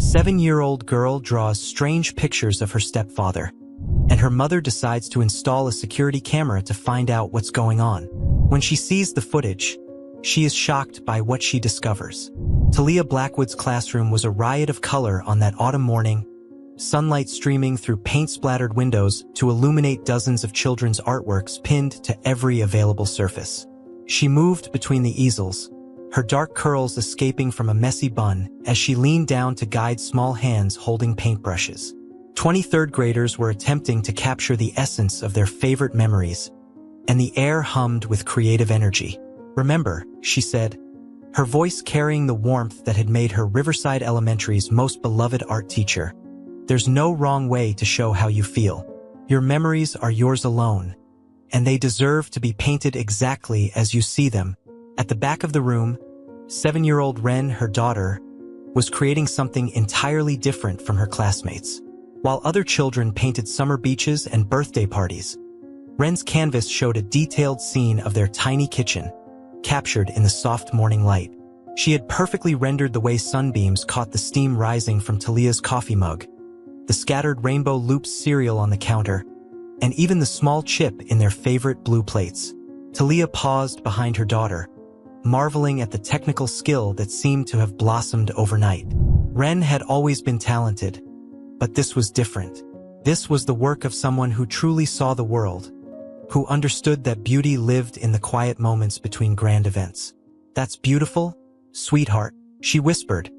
7-year-old girl draws strange pictures of her stepfather, and her mother decides to install a security camera to find out what's going on. When she sees the footage, she is shocked by what she discovers. Talia Blackwood's classroom was a riot of color on that autumn morning, sunlight streaming through paint-splattered windows to illuminate dozens of children's artworks pinned to every available surface. She moved between the easels, her dark curls escaping from a messy bun as she leaned down to guide small hands holding paintbrushes. 23rd graders were attempting to capture the essence of their favorite memories, and the air hummed with creative energy. "Remember," she said, her voice carrying the warmth that had made her Riverside Elementary's most beloved art teacher. "There's no wrong way to show how you feel. Your memories are yours alone, and they deserve to be painted exactly as you see them." At the back of the room, 7-year-old Ren, her daughter, was creating something entirely different from her classmates. While other children painted summer beaches and birthday parties, Ren's canvas showed a detailed scene of their tiny kitchen, captured in the soft morning light. She had perfectly rendered the way sunbeams caught the steam rising from Talia's coffee mug, the scattered Rainbow Loops cereal on the counter, and even the small chip in their favorite blue plates. Talia paused behind her daughter, marveling at the technical skill that seemed to have blossomed overnight. Ren had always been talented, but this was different. This was the work of someone who truly saw the world, who understood that beauty lived in the quiet moments between grand events. "That's beautiful, sweetheart," she whispered,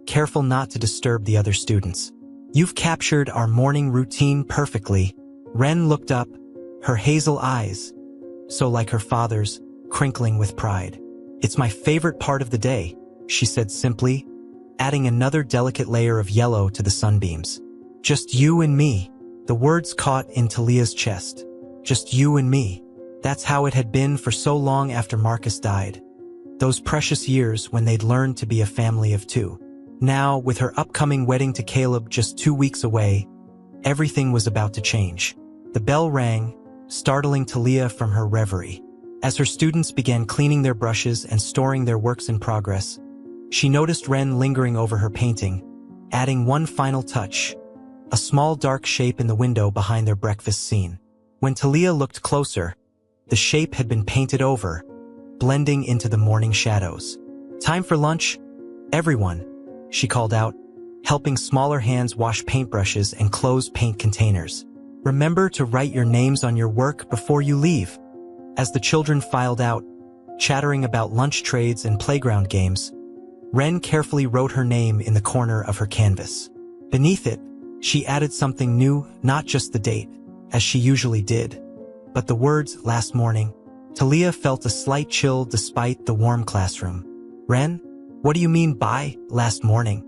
careful not to disturb the other students. "You've captured our morning routine perfectly." Ren looked up, her hazel eyes, so like her father's, crinkling with pride. "It's my favorite part of the day," she said simply, adding another delicate layer of yellow to the sunbeams. "Just you and me." The words caught in Talia's chest. Just you and me. That's how it had been for so long after Marcus died. Those precious years when they'd learned to be a family of two. Now, with her upcoming wedding to Caleb just 2 weeks away, everything was about to change. The bell rang, startling Talia from her reverie. As her students began cleaning their brushes and storing their works in progress, she noticed Ren lingering over her painting, adding one final touch, a small dark shape in the window behind their breakfast scene. When Talia looked closer, the shape had been painted over, blending into the morning shadows. "Time for lunch, everyone," she called out, helping smaller hands wash paintbrushes and close paint containers. "Remember to write your names on your work before you leave." As the children filed out, chattering about lunch trades and playground games, Ren carefully wrote her name in the corner of her canvas. Beneath it, she added something new, not just the date, as she usually did, but the words "last morning." Talia felt a slight chill despite the warm classroom. "Ren, what do you mean by last morning?"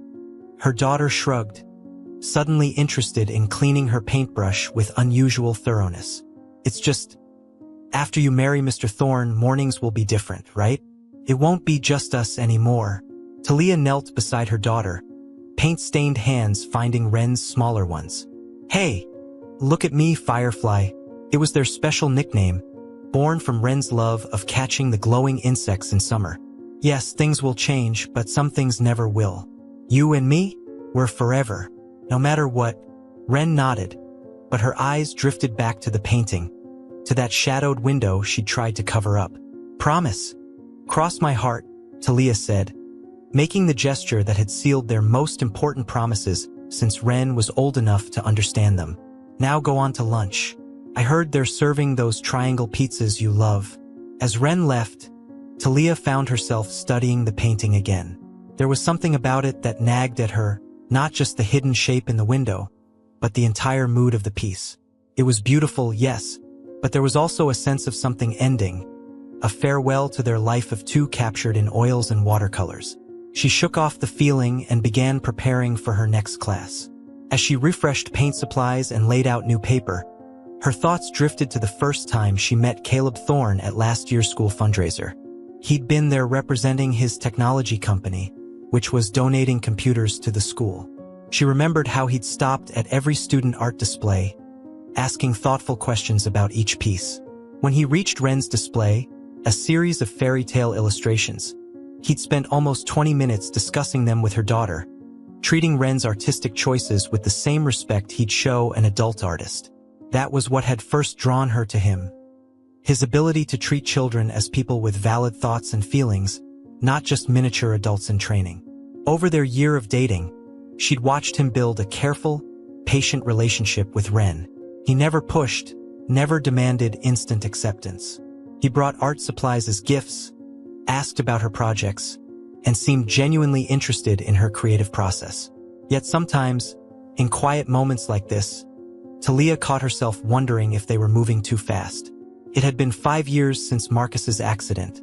Her daughter shrugged, suddenly interested in cleaning her paintbrush with unusual thoroughness. "It's just, after you marry Mr. Thorne, mornings will be different, right? It won't be just us anymore." Talia knelt beside her daughter, paint-stained hands finding Ren's smaller ones. "Hey, look at me, Firefly." It was their special nickname, born from Ren's love of catching the glowing insects in summer. "Yes, things will change, but some things never will. You and me, we're forever, no matter what." Ren nodded, but her eyes drifted back to the painting, to that shadowed window she'd tried to cover up. "Promise." "Cross my heart," Talia said, making the gesture that had sealed their most important promises since Ren was old enough to understand them. "Now go on to lunch. I heard they're serving those triangle pizzas you love." As Ren left, Talia found herself studying the painting again. There was something about it that nagged at her, not just the hidden shape in the window, but the entire mood of the piece. It was beautiful, yes, but there was also a sense of something ending, a farewell to their life of two captured in oils and watercolors. She shook off the feeling and began preparing for her next class. As she refreshed paint supplies and laid out new paper, her thoughts drifted to the first time she met Caleb Thorne at last year's school fundraiser. He'd been there representing his technology company, which was donating computers to the school. She remembered how he'd stopped at every student art display, asking thoughtful questions about each piece. When he reached Ren's display, a series of fairy tale illustrations, he'd spent almost 20 minutes discussing them with her daughter, treating Ren's artistic choices with the same respect he'd show an adult artist. That was what had first drawn her to him. His ability to treat children as people with valid thoughts and feelings, not just miniature adults in training. Over their year of dating, she'd watched him build a careful, patient relationship with Ren. He never pushed, never demanded instant acceptance. He brought art supplies as gifts, asked about her projects, and seemed genuinely interested in her creative process. Yet sometimes, in quiet moments like this, Talia caught herself wondering if they were moving too fast. It had been 5 years since Marcus's accident,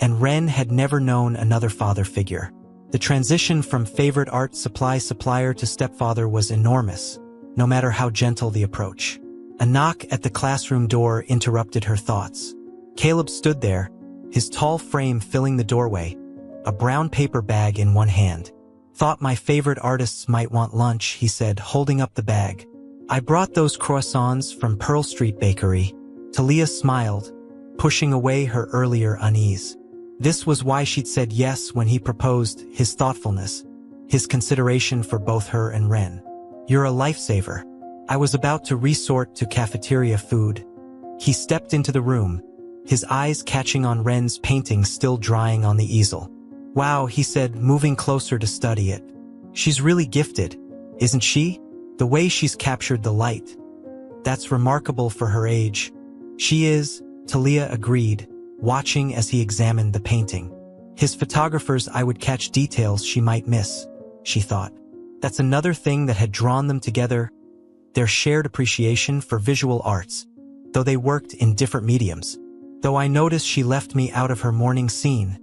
and Ren had never known another father figure. The transition from favorite art supply supplier to stepfather was enormous, no matter how gentle the approach. A knock at the classroom door interrupted her thoughts. Caleb stood there, his tall frame filling the doorway, a brown paper bag in one hand. "Thought my favorite artists might want lunch," he said, holding up the bag. "I brought those croissants from Pearl Street Bakery." Talia smiled, pushing away her earlier unease. This was why she'd said yes when he proposed, his thoughtfulness, his consideration for both her and Ren. "You're a lifesaver." I was about to resort to cafeteria food. He stepped into the room, his eyes catching on Ren's painting still drying on the easel. "Wow," he said, moving closer to study it. "She's really gifted, isn't she? The way she's captured the light. That's remarkable for her age." "She is," Talia agreed, watching as he examined the painting. "His photographers, I would catch details she might miss," she thought. That's another thing that had drawn them together, their shared appreciation for visual arts, though they worked in different mediums. "Though I noticed she left me out of her morning scene,"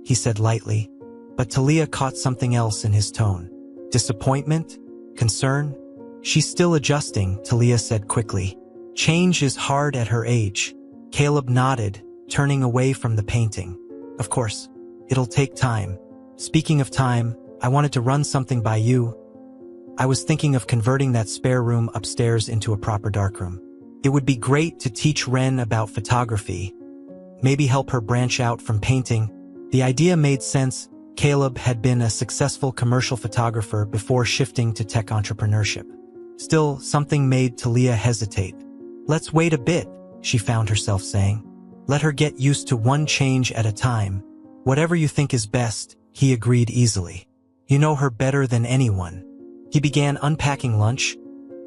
he said lightly, but Talia caught something else in his tone. Disappointment? Concern? "She's still adjusting," Talia said quickly. "Change is hard at her age." Caleb nodded, turning away from the painting. "Of course, it'll take time. Speaking of time, I wanted to run something by you. I was thinking of converting that spare room upstairs into a proper darkroom. It would be great to teach Ren about photography, maybe help her branch out from painting." The idea made sense. Caleb had been a successful commercial photographer before shifting to tech entrepreneurship. Still, something made Talia hesitate. "Let's wait a bit," she found herself saying. "Let her get used to one change at a time. Whatever you think is best," he agreed easily. "You know her better than anyone." He began unpacking lunch,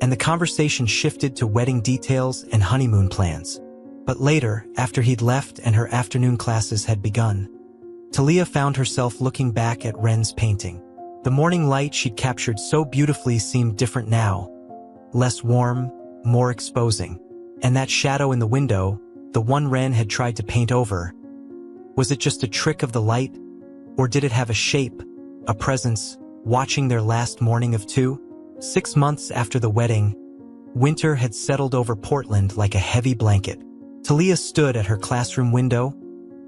and the conversation shifted to wedding details and honeymoon plans. But later, after he'd left and her afternoon classes had begun, Talia found herself looking back at Ren's painting. The morning light she'd captured so beautifully seemed different now, less warm, more exposing. And that shadow in the window, the one Ren had tried to paint over, was it just a trick of the light, or did it have a shape, a presence? Watching their last morning of 2, 6 months after the wedding, winter had settled over Portland like a heavy blanket. Talia stood at her classroom window,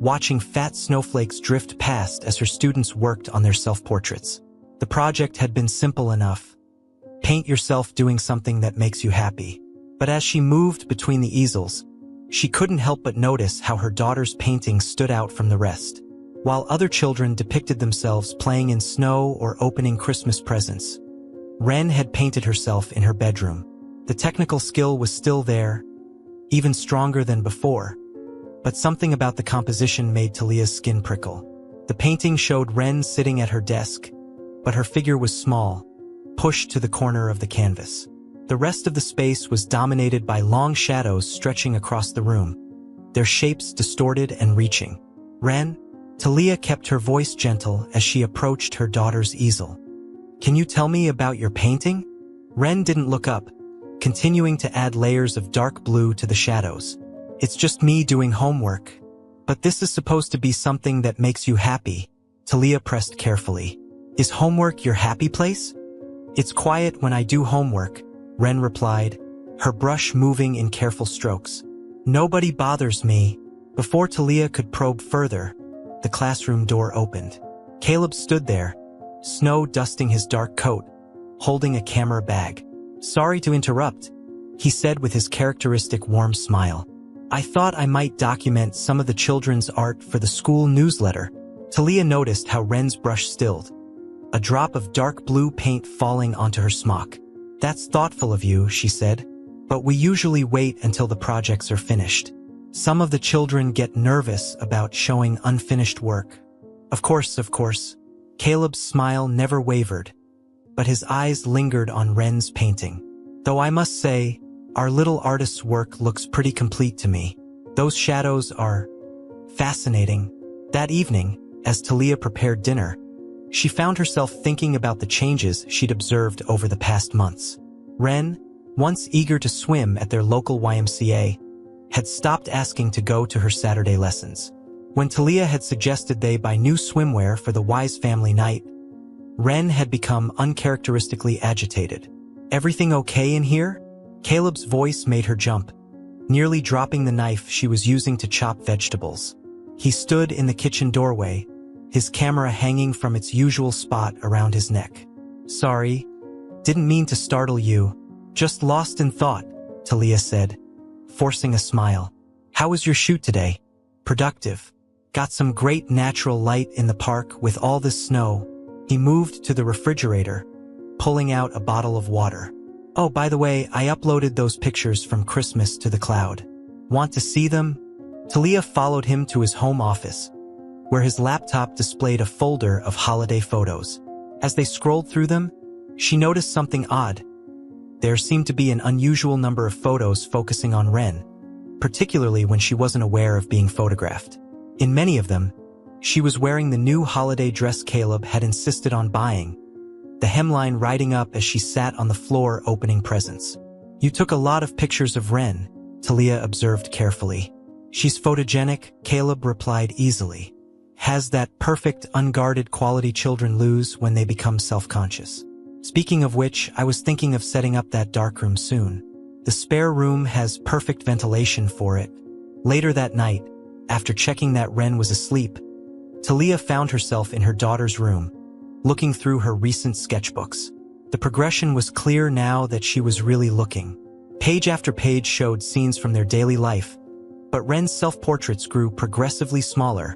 watching fat snowflakes drift past as her students worked on their self-portraits. The project had been simple enough. Paint yourself doing something that makes you happy. But as she moved between the easels, she couldn't help but notice how her daughter's painting stood out from the rest. While other children depicted themselves playing in snow or opening Christmas presents, Ren had painted herself in her bedroom. The technical skill was still there, even stronger than before, but something about the composition made Talia's skin prickle. The painting showed Ren sitting at her desk, but her figure was small, pushed to the corner of the canvas. The rest of the space was dominated by long shadows stretching across the room, their shapes distorted and reaching. "Ren?" Talia kept her voice gentle as she approached her daughter's easel. "Can you tell me about your painting?" Ren didn't look up, continuing to add layers of dark blue to the shadows. "It's just me doing homework. But this is supposed to be something that makes you happy," Talia pressed carefully. "Is homework your happy place?" "It's quiet when I do homework," Ren replied, her brush moving in careful strokes. "Nobody bothers me." Before Talia could probe further, the classroom door opened. Caleb stood there, snow dusting his dark coat, holding a camera bag. "Sorry to interrupt," he said with his characteristic warm smile. "I thought I might document some of the children's art for the school newsletter." Talia noticed how Ren's brush stilled, a drop of dark blue paint falling onto her smock. "That's thoughtful of you," she said, "but we usually wait until the projects are finished. Some of the children get nervous about showing unfinished work." Of course. Caleb's smile never wavered, but his eyes lingered on Ren's painting. "Though I must say, our little artist's work looks pretty complete to me. Those shadows are fascinating." That evening, as Talia prepared dinner, she found herself thinking about the changes she'd observed over the past months. Ren, once eager to swim at their local YMCA, had stopped asking to go to her Saturday lessons. When Talia had suggested they buy new swimwear for the Wise family night, Ren had become uncharacteristically agitated. "Everything okay in here?" Caleb's voice made her jump, nearly dropping the knife she was using to chop vegetables. He stood in the kitchen doorway, his camera hanging from its usual spot around his neck. "Sorry, didn't mean to startle you. Just lost in thought," Talia said, forcing a smile. "How was your shoot today?" "Productive. Got some great natural light in the park with all this snow." He moved to the refrigerator, pulling out a bottle of water. "Oh, by the way, I uploaded those pictures from Christmas to the cloud. Want to see them?" Talia followed him to his home office, where his laptop displayed a folder of holiday photos. As they scrolled through them, she noticed something odd. There seemed to be an unusual number of photos focusing on Ren, particularly when she wasn't aware of being photographed. In many of them, she was wearing the new holiday dress Caleb had insisted on buying, the hemline riding up as she sat on the floor opening presents. "You took a lot of pictures of Ren," Talia observed carefully. "She's photogenic," Caleb replied easily. "Has that perfect, unguarded quality children lose when they become self-conscious. Speaking of which, I was thinking of setting up that darkroom soon. The spare room has perfect ventilation for it." Later that night, after checking that Ren was asleep, Talia found herself in her daughter's room, looking through her recent sketchbooks. The progression was clear now that she was really looking. Page after page showed scenes from their daily life, but Ren's self-portraits grew progressively smaller,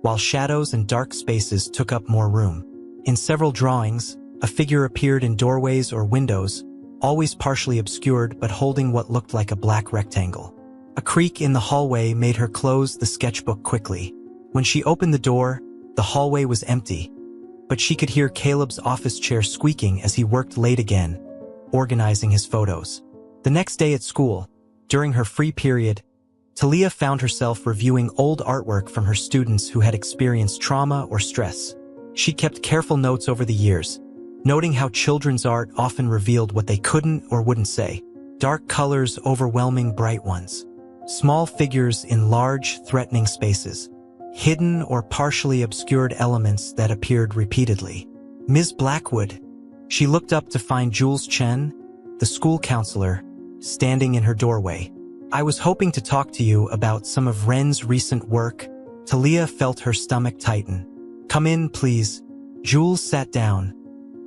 while shadows and dark spaces took up more room. In several drawings, a figure appeared in doorways or windows, always partially obscured but holding what looked like a black rectangle. A creak in the hallway made her close the sketchbook quickly. When she opened the door, the hallway was empty, but she could hear Caleb's office chair squeaking as he worked late again, organizing his photos. The next day at school, during her free period, Talia found herself reviewing old artwork from her students who had experienced trauma or stress. She kept careful notes over the years, noting how children's art often revealed what they couldn't or wouldn't say. Dark colors overwhelming bright ones. Small figures in large, threatening spaces. Hidden or partially obscured elements that appeared repeatedly. "Ms. Blackwood." She looked up to find Jules Chen, the school counselor, standing in her doorway. "I was hoping to talk to you about some of Ren's recent work." Talia felt her stomach tighten. "Come in, please." Jules sat down,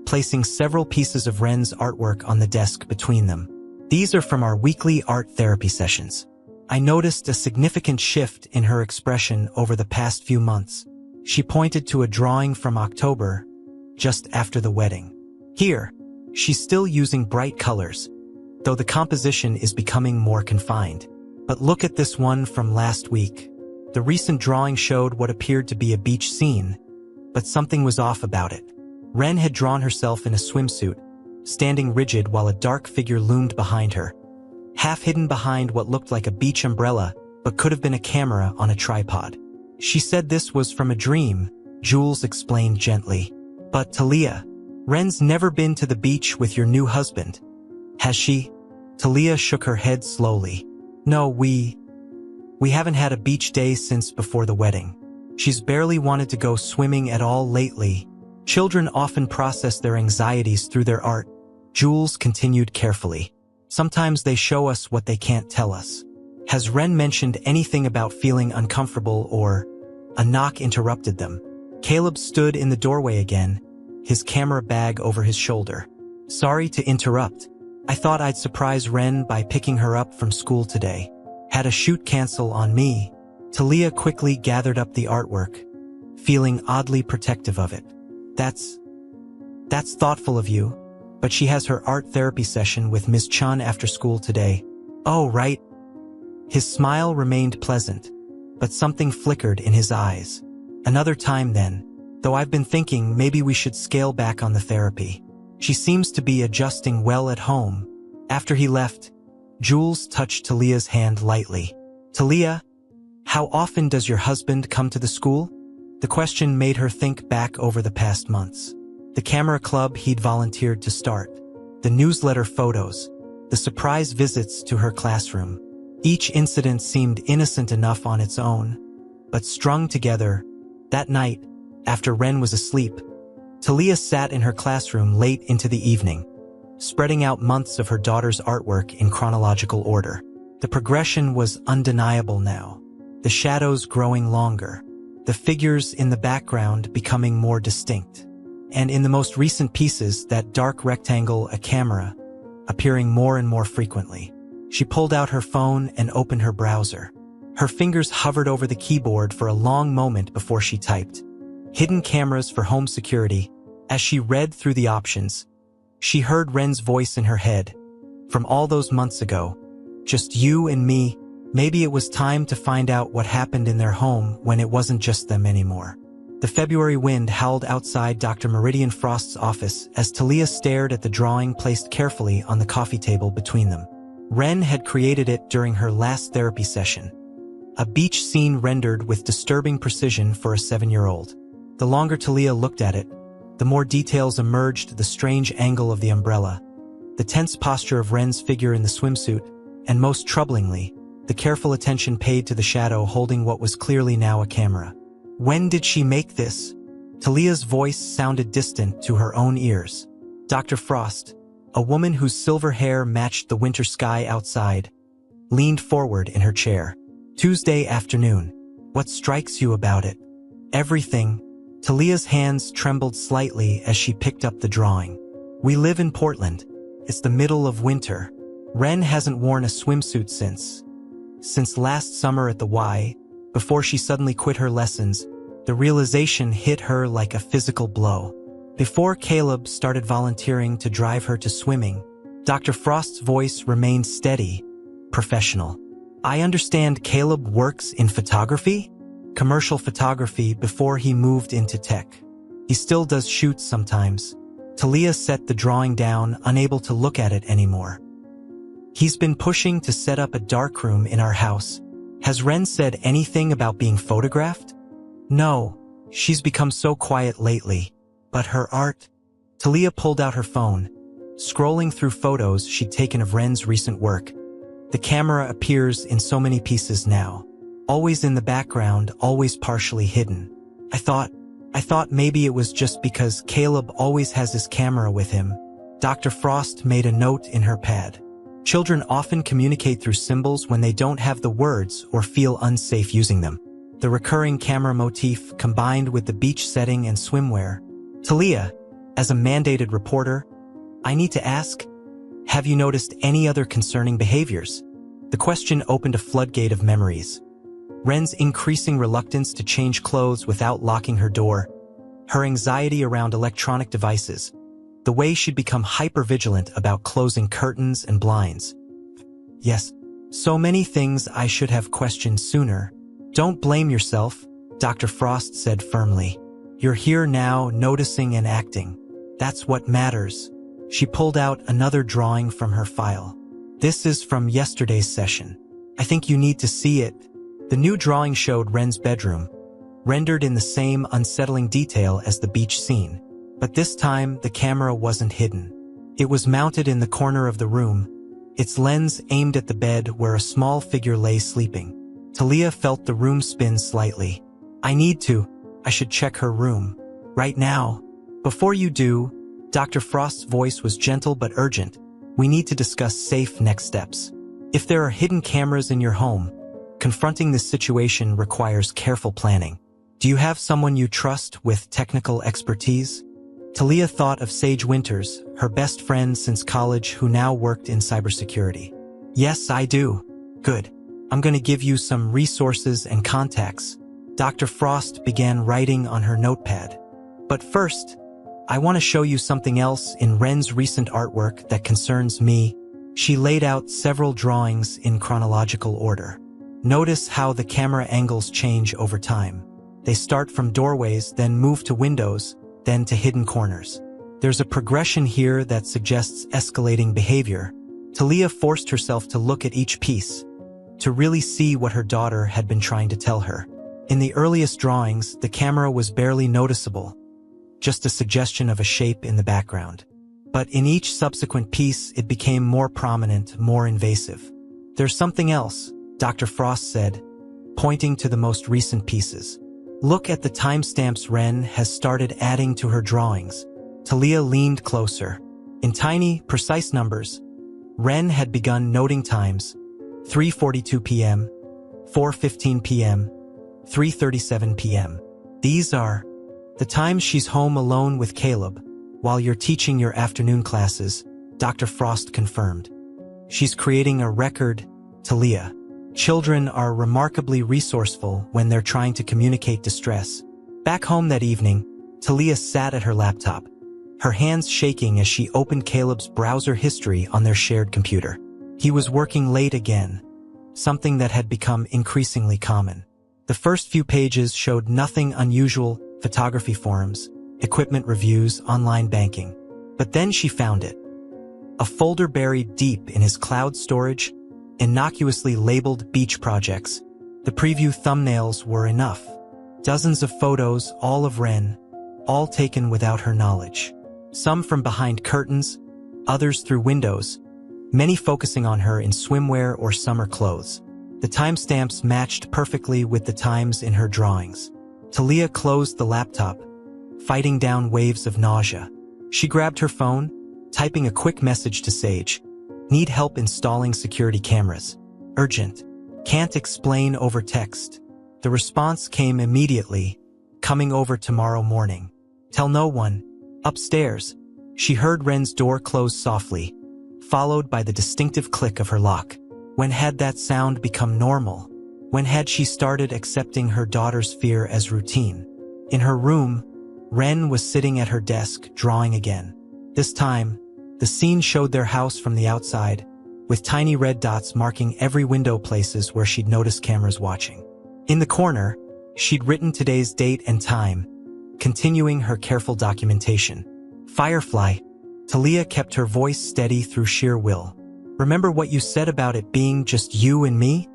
placing several pieces of Ren's artwork on the desk between them. "These are from our weekly art therapy sessions. I noticed a significant shift in her expression over the past few months." She pointed to a drawing from October, just after the wedding. "Here." She's still using bright colors, though the composition is becoming more confined. "But look at this one from last week." The recent drawing showed what appeared to be a beach scene, but something was off about it. Ren had drawn herself in a swimsuit, standing rigid while a dark figure loomed behind her, half hidden behind what looked like a beach umbrella but could have been a camera on a tripod. "She said this was from a dream," Jules explained gently. "But Talia, Ren's never been to the beach with your new husband, has she?" Talia shook her head slowly. "No, we haven't had a beach day since before the wedding. She's barely wanted to go swimming at all lately." Children often process their anxieties through their art, Jules continued carefully. "Sometimes they show us what they can't tell us." "Has Ren mentioned anything about feeling uncomfortable or—" A knock interrupted them. Caleb stood in the doorway again, his camera bag over his shoulder. "Sorry to interrupt. I thought I'd surprise Ren by picking her up from school today. Had a shoot cancel on me." Talia quickly gathered up the artwork, feeling oddly protective of it. That's thoughtful of you, but she has her art therapy session with Ms. Chun after school today. Oh, right. His smile remained pleasant, but something flickered in his eyes. Another time then, though I've been thinking maybe we should scale back on the therapy. She seems to be adjusting well at home. After he left, Jules touched Talia's hand lightly. Talia, how often does your husband come to the school? The question made her think back over the past months. The camera club he'd volunteered to start, the newsletter photos, the surprise visits to her classroom. Each incident seemed innocent enough on its own, but strung together. That night, after Ren was asleep, Talia sat in her classroom late into the evening, spreading out months of her daughter's artwork in chronological order. The progression was undeniable now, the shadows growing longer, the figures in the background becoming more distinct, and in the most recent pieces, that dark rectangle, a camera, appearing more and more frequently. She pulled out her phone and opened her browser. Her fingers hovered over the keyboard for a long moment before she typed. Hidden cameras for home security. As she read through the options, she heard Ren's voice in her head. From all those months ago, just you and me, maybe it was time to find out what happened in their home when it wasn't just them anymore. The February wind howled outside Dr. Meridian Frost's office as Talia stared at the drawing placed carefully on the coffee table between them. Ren had created it during her last therapy session. A beach scene rendered with disturbing precision for a 7-year-old. The longer Talia looked at it, the more details emerged: the strange angle of the umbrella, the tense posture of Ren's figure in the swimsuit, and most troublingly, the careful attention paid to the shadow holding what was clearly now a camera. When did she make this? Talia's voice sounded distant to her own ears. Dr. Frost, a woman whose silver hair matched the winter sky outside, leaned forward in her chair. Tuesday afternoon. What strikes you about it? Everything. Talia's hands trembled slightly as she picked up the drawing. We live in Portland. It's the middle of winter. Ren hasn't worn a swimsuit since last summer at the Y. Before she suddenly quit her lessons, the realization hit her like a physical blow. Before Caleb started volunteering to drive her to swimming, Dr. Frost's voice remained steady, professional. I understand Caleb works in photography? Commercial photography before he moved into tech. He still does shoots sometimes. Talia set the drawing down, unable to look at it anymore. He's been pushing to set up a darkroom in our house. Has Ren said anything about being photographed? No, she's become so quiet lately. But her art? Talia pulled out her phone, scrolling through photos she'd taken of Ren's recent work. The camera appears in so many pieces now. Always in the background, always partially hidden. I thought maybe it was just because Caleb always has his camera with him. Dr. Frost made a note in her pad. Children often communicate through symbols when they don't have the words or feel unsafe using them. The recurring camera motif combined with the beach setting and swimwear. Talia, as a mandated reporter, I need to ask, have you noticed any other concerning behaviors? The question opened a floodgate of memories. Ren's increasing reluctance to change clothes without locking her door, her anxiety around electronic devices, the way she'd become hyper-vigilant about closing curtains and blinds. Yes, so many things I should have questioned sooner. Don't blame yourself, Dr. Frost said firmly. You're here now, noticing and acting. That's what matters. She pulled out another drawing from her file. This is from yesterday's session. I think you need to see it. The new drawing showed Ren's bedroom, rendered in the same unsettling detail as the beach scene. But this time, the camera wasn't hidden. It was mounted in the corner of the room, its lens aimed at the bed where a small figure lay sleeping. Talia felt the room spin slightly. I should check her room. Right now. Before you do, Dr. Frost's voice was gentle but urgent. We need to discuss safe next steps. If there are hidden cameras in your home, confronting this situation requires careful planning. Do you have someone you trust with technical expertise? Talia thought of Sage Winters, her best friend since college who now worked in cybersecurity. Yes, I do. Good. I'm going to give you some resources and contacts. Dr. Frost began writing on her notepad. But first, I want to show you something else in Ren's recent artwork that concerns me. She laid out several drawings in chronological order. Notice how the camera angles change over time. They start from doorways, then move to windows, then to hidden corners. There's a progression here that suggests escalating behavior. Talia forced herself to look at each piece, to really see what her daughter had been trying to tell her. In the earliest drawings, the camera was barely noticeable, just a suggestion of a shape in the background. But in each subsequent piece, it became more prominent, more invasive. There's something else, Dr. Frost said, pointing to the most recent pieces. Look at the timestamps Ren has started adding to her drawings. Talia leaned closer. In tiny, precise numbers, Ren had begun noting times: 3:42 p.m., 4:15 p.m., 3:37 p.m. These are the times she's home alone with Caleb, while you're teaching your afternoon classes, Dr. Frost confirmed. She's creating a record, Talia. Children are remarkably resourceful when they're trying to communicate distress. Back home that evening, Talia sat at her laptop, her hands shaking as she opened Caleb's browser history on their shared computer. He was working late again, something that had become increasingly common. The first few pages showed nothing unusual: photography forums, equipment reviews, online banking. But then she found it. A folder buried deep in his cloud storage, innocuously labeled beach projects. The preview thumbnails were enough. Dozens of photos, all of Ren, all taken without her knowledge. Some from behind curtains, others through windows, many focusing on her in swimwear or summer clothes. The timestamps matched perfectly with the times in her drawings. Talia closed the laptop, fighting down waves of nausea. She grabbed her phone, typing a quick message to Sage. Need help installing security cameras. Urgent. Can't explain over text. The response came immediately. Coming over tomorrow morning. Tell no one. Upstairs. She heard Ren's door close softly, followed by the distinctive click of her lock. When had that sound become normal? When had she started accepting her daughter's fear as routine? In her room, Ren was sitting at her desk, drawing again. This time, the scene showed their house from the outside, with tiny red dots marking every window, places where she'd noticed cameras watching. In the corner, she'd written today's date and time, continuing her careful documentation. Firefly. Talia kept her voice steady through sheer will. Remember what you said about it being just you and me?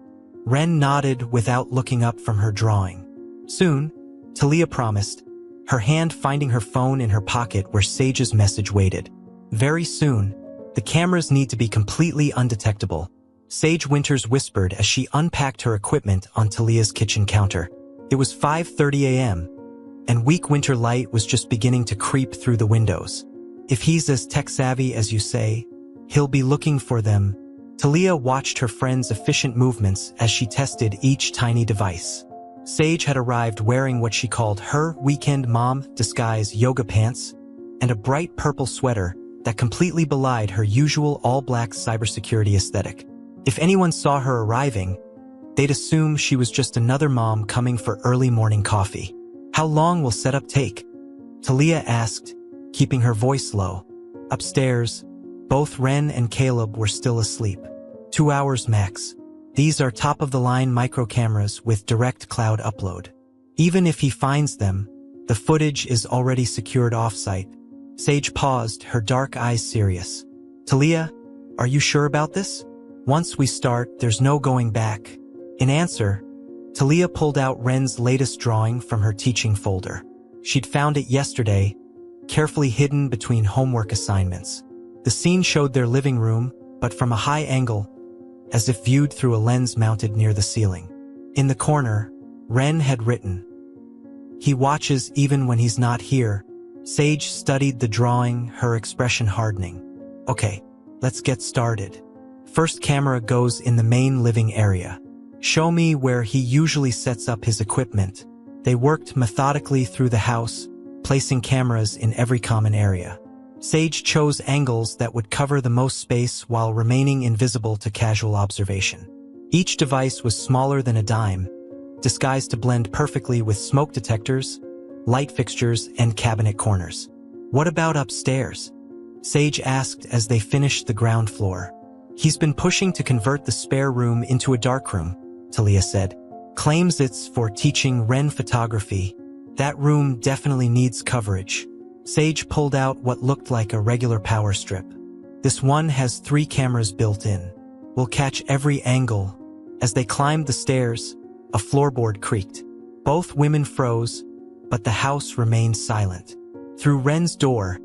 Ren nodded without looking up from her drawing. Soon, Talia promised, her hand finding her phone in her pocket where Sage's message waited. Very soon, the cameras need to be completely undetectable, Sage Winters whispered as she unpacked her equipment on Talia's kitchen counter. It was 5:30 a.m., and weak winter light was just beginning to creep through the windows. If he's as tech-savvy as you say, he'll be looking for them. Talia watched her friend's efficient movements as she tested each tiny device. Sage had arrived wearing what she called her weekend mom disguise yoga pants and a bright purple sweater that completely belied her usual all-black cybersecurity aesthetic. If anyone saw her arriving, they'd assume she was just another mom coming for early morning coffee. How long will setup take? Talia asked, keeping her voice low. Upstairs, both Ren and Caleb were still asleep. 2 hours max. These are top-of-the-line micro cameras with direct cloud upload. Even if he finds them, the footage is already secured off-site. Sage paused, her dark eyes serious. Talia, are you sure about this? Once we start, there's no going back. In answer, Talia pulled out Ren's latest drawing from her teaching folder. She'd found it yesterday, carefully hidden between homework assignments. The scene showed their living room, but from a high angle, as if viewed through a lens mounted near the ceiling. In the corner, Ren had written, "He watches even when he's not here." Sage studied the drawing, her expression hardening. Okay, let's get started. First camera goes in the main living area. Show me where he usually sets up his equipment. They worked methodically through the house, placing cameras in every common area. Sage chose angles that would cover the most space while remaining invisible to casual observation. Each device was smaller than a dime, disguised to blend perfectly with smoke detectors, light fixtures, and cabinet corners. What about upstairs? Sage asked as they finished the ground floor. He's been pushing to convert the spare room into a darkroom, Talia said. Claims it's for teaching Ren photography. That room definitely needs coverage. Sage pulled out what looked like a regular power strip. This one has 3 cameras built in. We'll catch every angle. As they climbed the stairs, a floorboard creaked. Both women froze, but the house remained silent. Through Ren's door,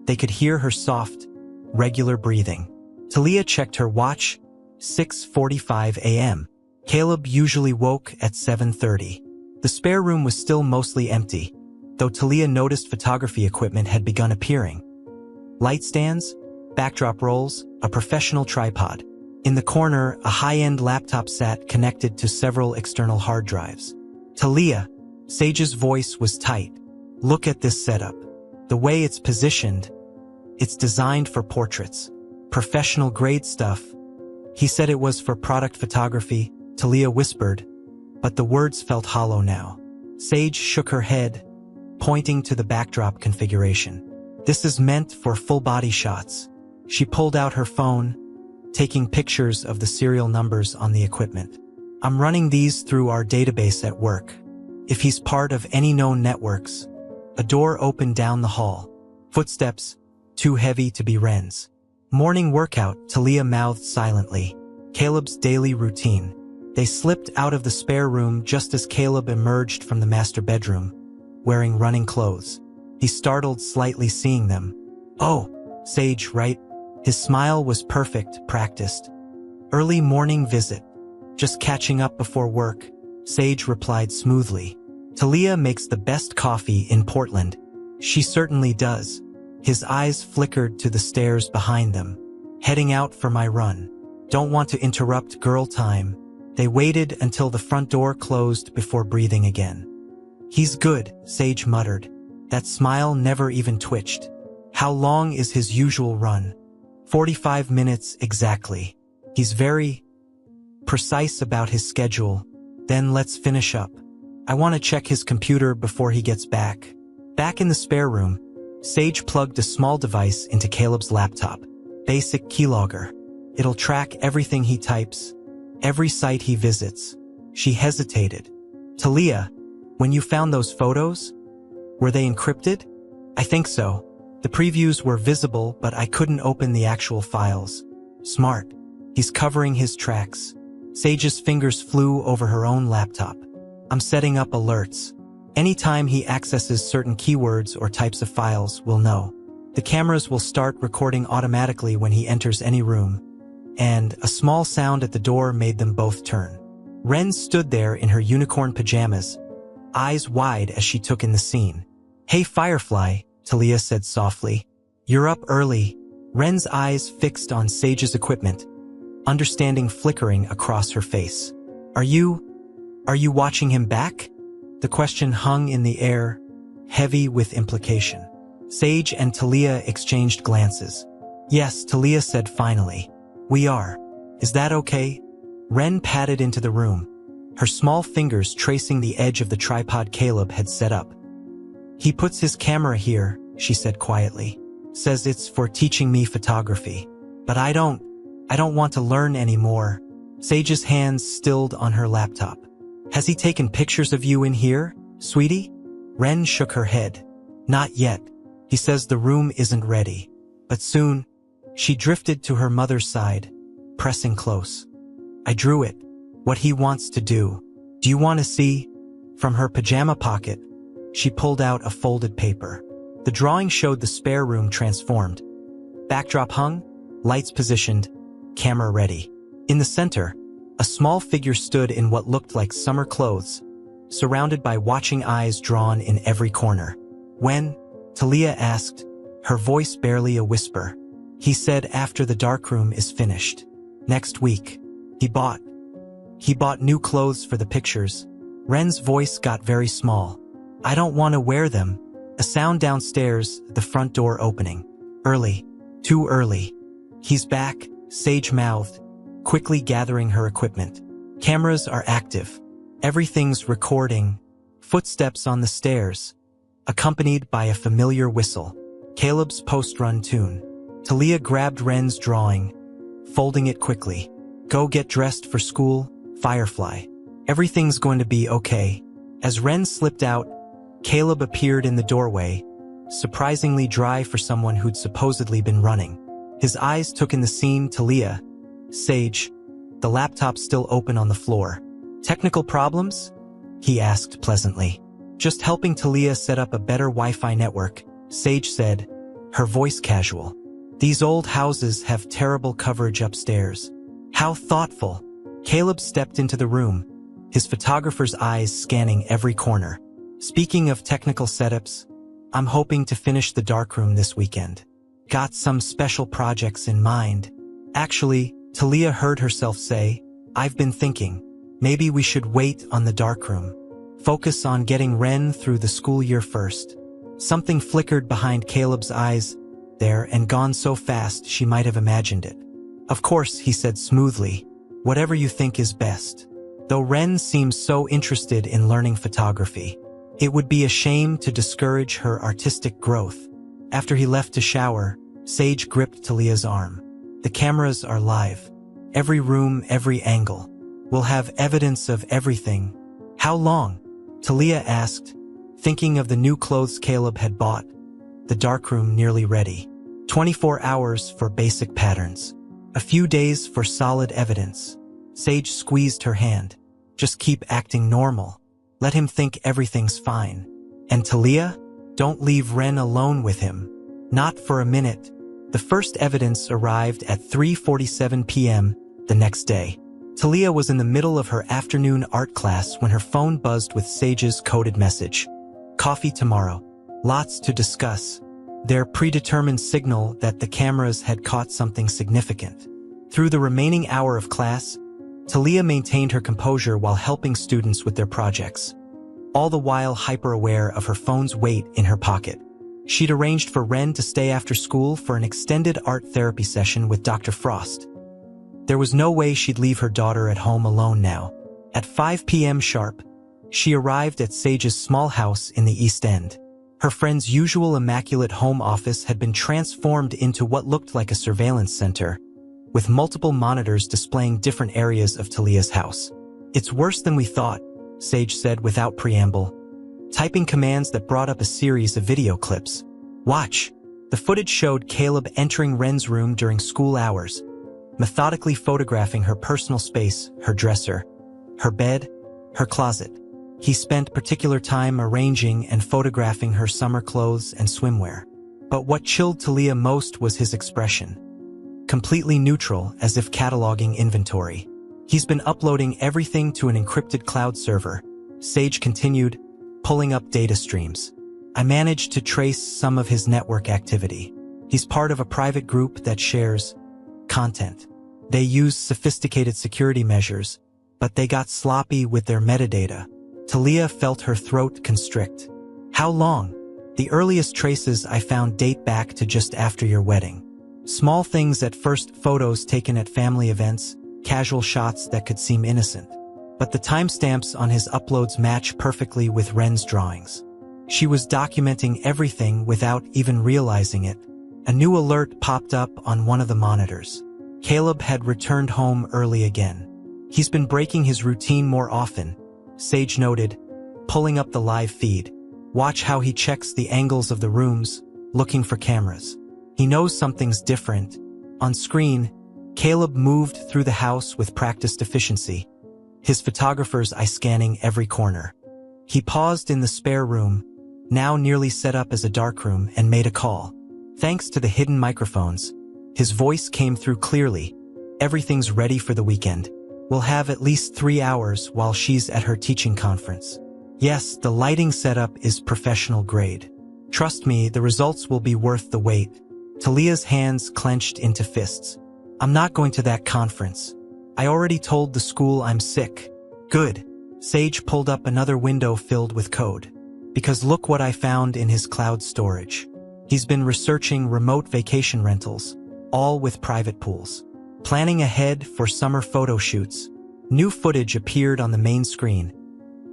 they could hear her soft, regular breathing. Talia checked her watch, 6:45 a.m. Caleb usually woke at 7:30. The spare room was still mostly empty, though Talia noticed photography equipment had begun appearing. Light stands, backdrop rolls, a professional tripod. In the corner, a high-end laptop sat connected to several external hard drives. Talia, Sage's voice was tight. Look at this setup. The way it's positioned, it's designed for portraits. Professional-grade stuff. He said it was for product photography, Talia whispered, but the words felt hollow now. Sage shook her head, pointing to the backdrop configuration. This is meant for full-body shots. She pulled out her phone, taking pictures of the serial numbers on the equipment. I'm running these through our database at work. If he's part of any known networks. A door opened down the hall. Footsteps, too heavy to be Ren's. Morning workout, Talia mouthed silently. Caleb's daily routine. They slipped out of the spare room just as Caleb emerged from the master bedroom, wearing running clothes. He startled slightly seeing them. Oh, Sage, right? His smile was perfect, practiced. Early morning visit. Just catching up before work, Sage replied smoothly. Talia makes the best coffee in Portland. She certainly does. His eyes flickered to the stairs behind them. Heading out for my run. Don't want to interrupt girl time. They waited until the front door closed before breathing again. He's good, Sage muttered. That smile never even twitched. How long is his usual run? 45 minutes exactly. He's very precise about his schedule. Then let's finish up. I want to check his computer before he gets back. Back in the spare room, Sage plugged a small device into Caleb's laptop. Basic keylogger. It'll track everything he types, every site he visits. She hesitated. Talia, when you found those photos, were they encrypted? I think so. The previews were visible, but I couldn't open the actual files. Smart. He's covering his tracks. Sage's fingers flew over her own laptop. I'm setting up alerts. Anytime he accesses certain keywords or types of files, we'll know. The cameras will start recording automatically when he enters any room. And a small sound at the door made them both turn. Ren stood there in her unicorn pajamas, eyes wide as she took in the scene. Hey Firefly, Talia said softly. You're up early. Ren's eyes fixed on Sage's equipment, understanding flickering across her face. Are you watching him back? The question hung in the air, heavy with implication. Sage and Talia exchanged glances. Yes, Talia said finally. We are. Is that okay? Ren padded into the room, her small fingers tracing the edge of the tripod Caleb had set up. He puts his camera here, she said quietly. Says it's for teaching me photography. But I don't want to learn anymore. Sage's hands stilled on her laptop. Has he taken pictures of you in here, sweetie? Ren shook her head. Not yet. He says the room isn't ready. But soon, she drifted to her mother's side, pressing close. I drew it. What he wants to do. Do you want to see? From her pajama pocket, she pulled out a folded paper. The drawing showed the spare room transformed. Backdrop hung, lights positioned, camera ready. In the center, a small figure stood in what looked like summer clothes, surrounded by watching eyes drawn in every corner. When? Talia asked, her voice barely a whisper. He said after the darkroom is finished. Next week. He bought new clothes for the pictures. Ren's voice got very small. I don't want to wear them. A sound downstairs, the front door opening. Early. Too early. He's back, Sage mouthed, quickly gathering her equipment. Cameras are active. Everything's recording. Footsteps on the stairs, accompanied by a familiar whistle. Caleb's post-run tune. Talia grabbed Ren's drawing, folding it quickly. Go get dressed for school, Firefly. Everything's going to be okay. As Ren slipped out, Caleb appeared in the doorway, surprisingly dry for someone who'd supposedly been running. His eyes took in the scene. Talia, Sage, the laptop still open on the floor. Technical problems? He asked pleasantly. Just helping Talia set up a better Wi-Fi network, Sage said, her voice casual. These old houses have terrible coverage upstairs. How thoughtful. Caleb stepped into the room, his photographer's eyes scanning every corner. Speaking of technical setups, I'm hoping to finish the darkroom this weekend. Got some special projects in mind. Actually, Talia heard herself say, I've been thinking, maybe we should wait on the darkroom. Focus on getting Ren through the school year first. Something flickered behind Caleb's eyes there and gone so fast she might have imagined it. Of course, he said smoothly, whatever you think is best. Though Ren seems so interested in learning photography, it would be a shame to discourage her artistic growth. After he left to shower, Sage gripped Talia's arm. The cameras are live. Every room, every angle. We'll have evidence of everything. How long? Talia asked, thinking of the new clothes Caleb had bought. The darkroom nearly ready. 24 hours for basic patterns. A few days for solid evidence. Sage squeezed her hand. Just keep acting normal. Let him think everything's fine. And Talia? Don't leave Ren alone with him. Not for a minute. The first evidence arrived at 3:47 p.m. the next day. Talia was in the middle of her afternoon art class when her phone buzzed with Sage's coded message. Coffee tomorrow. Lots to discuss. Their predetermined signal that the cameras had caught something significant. Through the remaining hour of class, Talia maintained her composure while helping students with their projects, all the while hyper-aware of her phone's weight in her pocket. She'd arranged for Ren to stay after school for an extended art therapy session with Dr. Frost. There was no way she'd leave her daughter at home alone now. At 5 p.m. sharp, she arrived at Sage's small house in the East End. Her friend's usual immaculate home office had been transformed into what looked like a surveillance center, with multiple monitors displaying different areas of Talia's house. It's worse than we thought, Sage said without preamble, typing commands that brought up a series of video clips. Watch. The footage showed Caleb entering Ren's room during school hours, methodically photographing her personal space, her dresser, her bed, her closet. He spent particular time arranging and photographing her summer clothes and swimwear. But what chilled Talia most was his expression. Completely neutral, as if cataloging inventory. He's been uploading everything to an encrypted cloud server, Sage continued, pulling up data streams. I managed to trace some of his network activity. He's part of a private group that shares content. They use sophisticated security measures, but they got sloppy with their metadata. Talia felt her throat constrict. How long? The earliest traces I found date back to just after your wedding. Small things at first, photos taken at family events, casual shots that could seem innocent. But the timestamps on his uploads match perfectly with Ren's drawings. She was documenting everything without even realizing it. A new alert popped up on one of the monitors. Caleb had returned home early again. He's been breaking his routine more often, Sage noted, pulling up the live feed. Watch how he checks the angles of the rooms, looking for cameras. He knows something's different. On screen, Caleb moved through the house with practiced efficiency, his photographer's eye scanning every corner. He paused in the spare room, now nearly set up as a darkroom, and made a call. Thanks to the hidden microphones, his voice came through clearly. Everything's ready for the weekend. We'll have at least 3 hours while she's at her teaching conference. Yes, the lighting setup is professional grade. Trust me, the results will be worth the wait. Talia's hands clenched into fists. I'm not going to that conference. I already told the school I'm sick. Good. Sage pulled up another window filled with code. Because look what I found in his cloud storage. He's been researching remote vacation rentals, all with private pools. Planning ahead for summer photo shoots. New footage appeared on the main screen.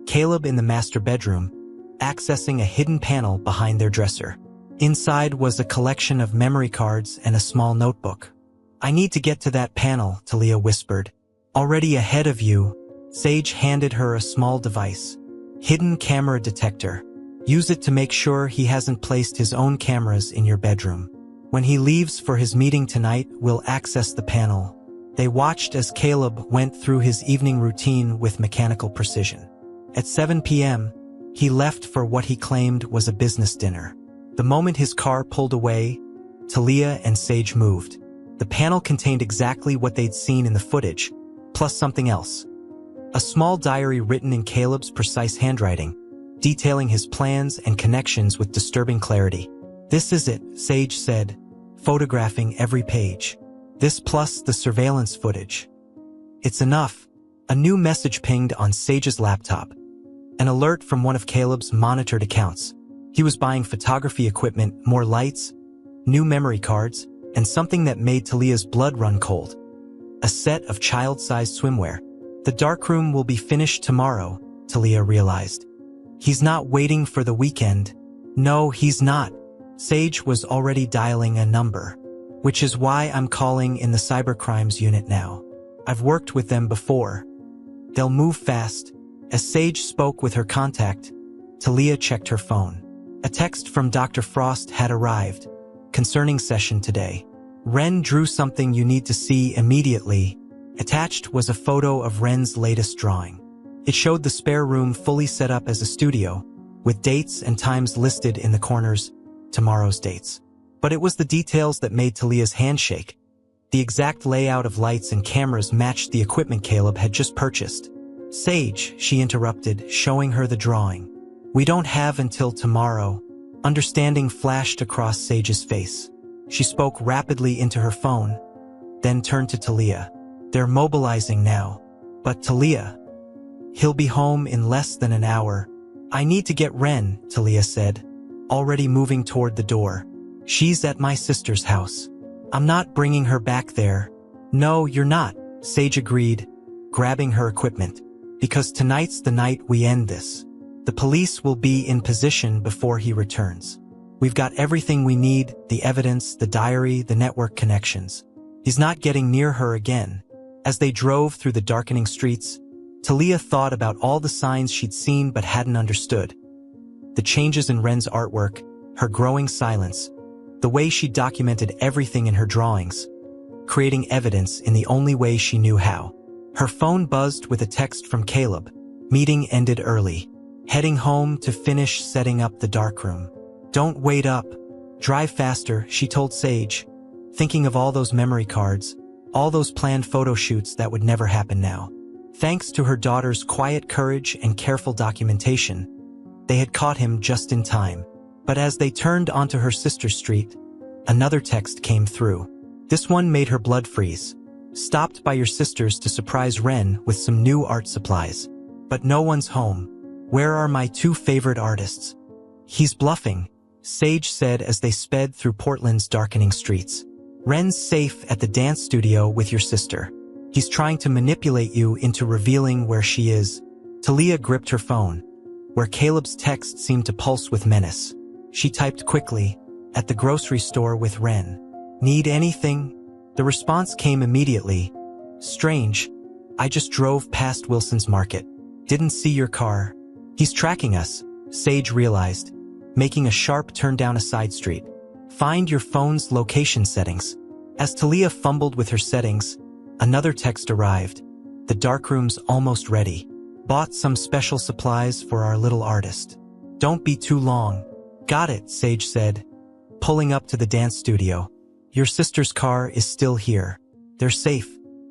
Caleb in the master bedroom, accessing a hidden panel behind their dresser. Inside was a collection of memory cards and a small notebook. "I need to get to that panel," Talia whispered. "Already ahead of you." Sage handed her a small device. "Hidden camera detector. Use it to make sure he hasn't placed his own cameras in your bedroom. When he leaves for his meeting tonight, we'll access the panel." They watched as Caleb went through his evening routine with mechanical precision. At 7 p.m., he left for what he claimed was a business dinner. The moment his car pulled away, Talia and Sage moved. The panel contained exactly what they'd seen in the footage, plus something else. A small diary written in Caleb's precise handwriting, detailing his plans and connections with disturbing clarity. "This is it," Sage said, photographing every page. "This plus the surveillance footage. It's enough." A new message pinged on Sage's laptop. An alert from one of Caleb's monitored accounts. He was buying photography equipment, more lights, new memory cards, and something that made Talia's blood run cold. A set of child-sized swimwear. "The darkroom will be finished tomorrow," Talia realized. "He's not waiting for the weekend." "No, he's not." Sage was already dialing a number. "Which is why I'm calling in the cybercrimes unit now. I've worked with them before. They'll move fast." As Sage spoke with her contact, Talia checked her phone. A text from Dr. Frost had arrived, concerning session today. "Ren drew something you need to see immediately." Attached was a photo of Ren's latest drawing. It showed the spare room fully set up as a studio, with dates and times listed in the corners, tomorrow's dates. But it was the details that made Talia's hand shake. The exact layout of lights and cameras matched the equipment Caleb had just purchased. "Sage," she interrupted, showing her the drawing. "We don't have until tomorrow." Understanding flashed across Sage's face. She spoke rapidly into her phone, then turned to Talia. "They're mobilizing now." "But Talia, he'll be home in less than an hour." "I need to get Ren," Talia said, already moving toward the door. "She's at my sister's house. I'm not bringing her back there." "No, you're not," Sage agreed, grabbing her equipment. "Because tonight's the night we end this. The police will be in position before he returns. We've got everything we need, the evidence, the diary, the network connections. He's not getting near her again." As they drove through the darkening streets, Talia thought about all the signs she'd seen but hadn't understood. The changes in Ren's artwork, her growing silence, the way she documented everything in her drawings, creating evidence in the only way she knew how. Her phone buzzed with a text from Caleb. "Meeting ended early. Heading home to finish setting up the darkroom. Don't wait up. Drive faster," she told Sage, thinking of all those memory cards, all those planned photo shoots that would never happen now. Thanks to her daughter's quiet courage and careful documentation, they had caught him just in time. But as they turned onto her sister's street, another text came through. This one made her blood freeze. "Stopped by your sister's to surprise Ren with some new art supplies. But no one's home. Where are my two favorite artists?" "He's bluffing," Sage said as they sped through Portland's darkening streets. "Ren's safe at the dance studio with your sister. He's trying to manipulate you into revealing where she is." Talia gripped her phone, where Caleb's text seemed to pulse with menace. She typed quickly, "At the grocery store with Ren. Need anything?" The response came immediately. "Strange. I just drove past Wilson's Market. Didn't see your car." "He's tracking us," Sage realized, making a sharp turn down a side street. "Find your phone's location settings." As Talia fumbled with her settings, another text arrived. "The darkroom's almost ready. Bought some special supplies for our little artist. Don't be too long." "Got it," Sage said, pulling up to the dance studio. "Your sister's car is still here. They're safe."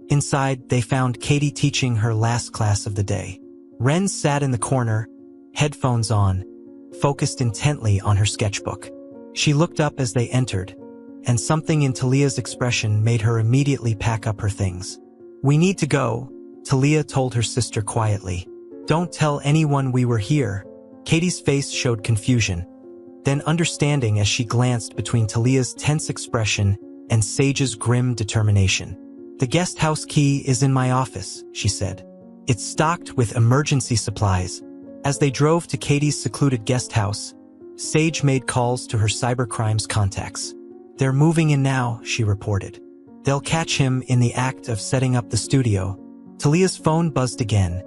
Inside, they found Katie teaching her last class of the day. Ren sat in the corner, headphones on, focused intently on her sketchbook. She looked up as they entered, and something in Talia's expression made her immediately pack up her things. "We need to go," Talia told her sister quietly. "Don't tell anyone we were here." Katie's face showed confusion, then understanding as she glanced between Talia's tense expression and Sage's grim determination. "The guest house key is in my office," she said. "It's stocked with emergency supplies." As they drove to Katie's secluded guest house, Sage made calls to her cybercrimes contacts. "They're moving in now," she reported. "They'll catch him in the act of setting up the studio." Talia's phone buzzed again.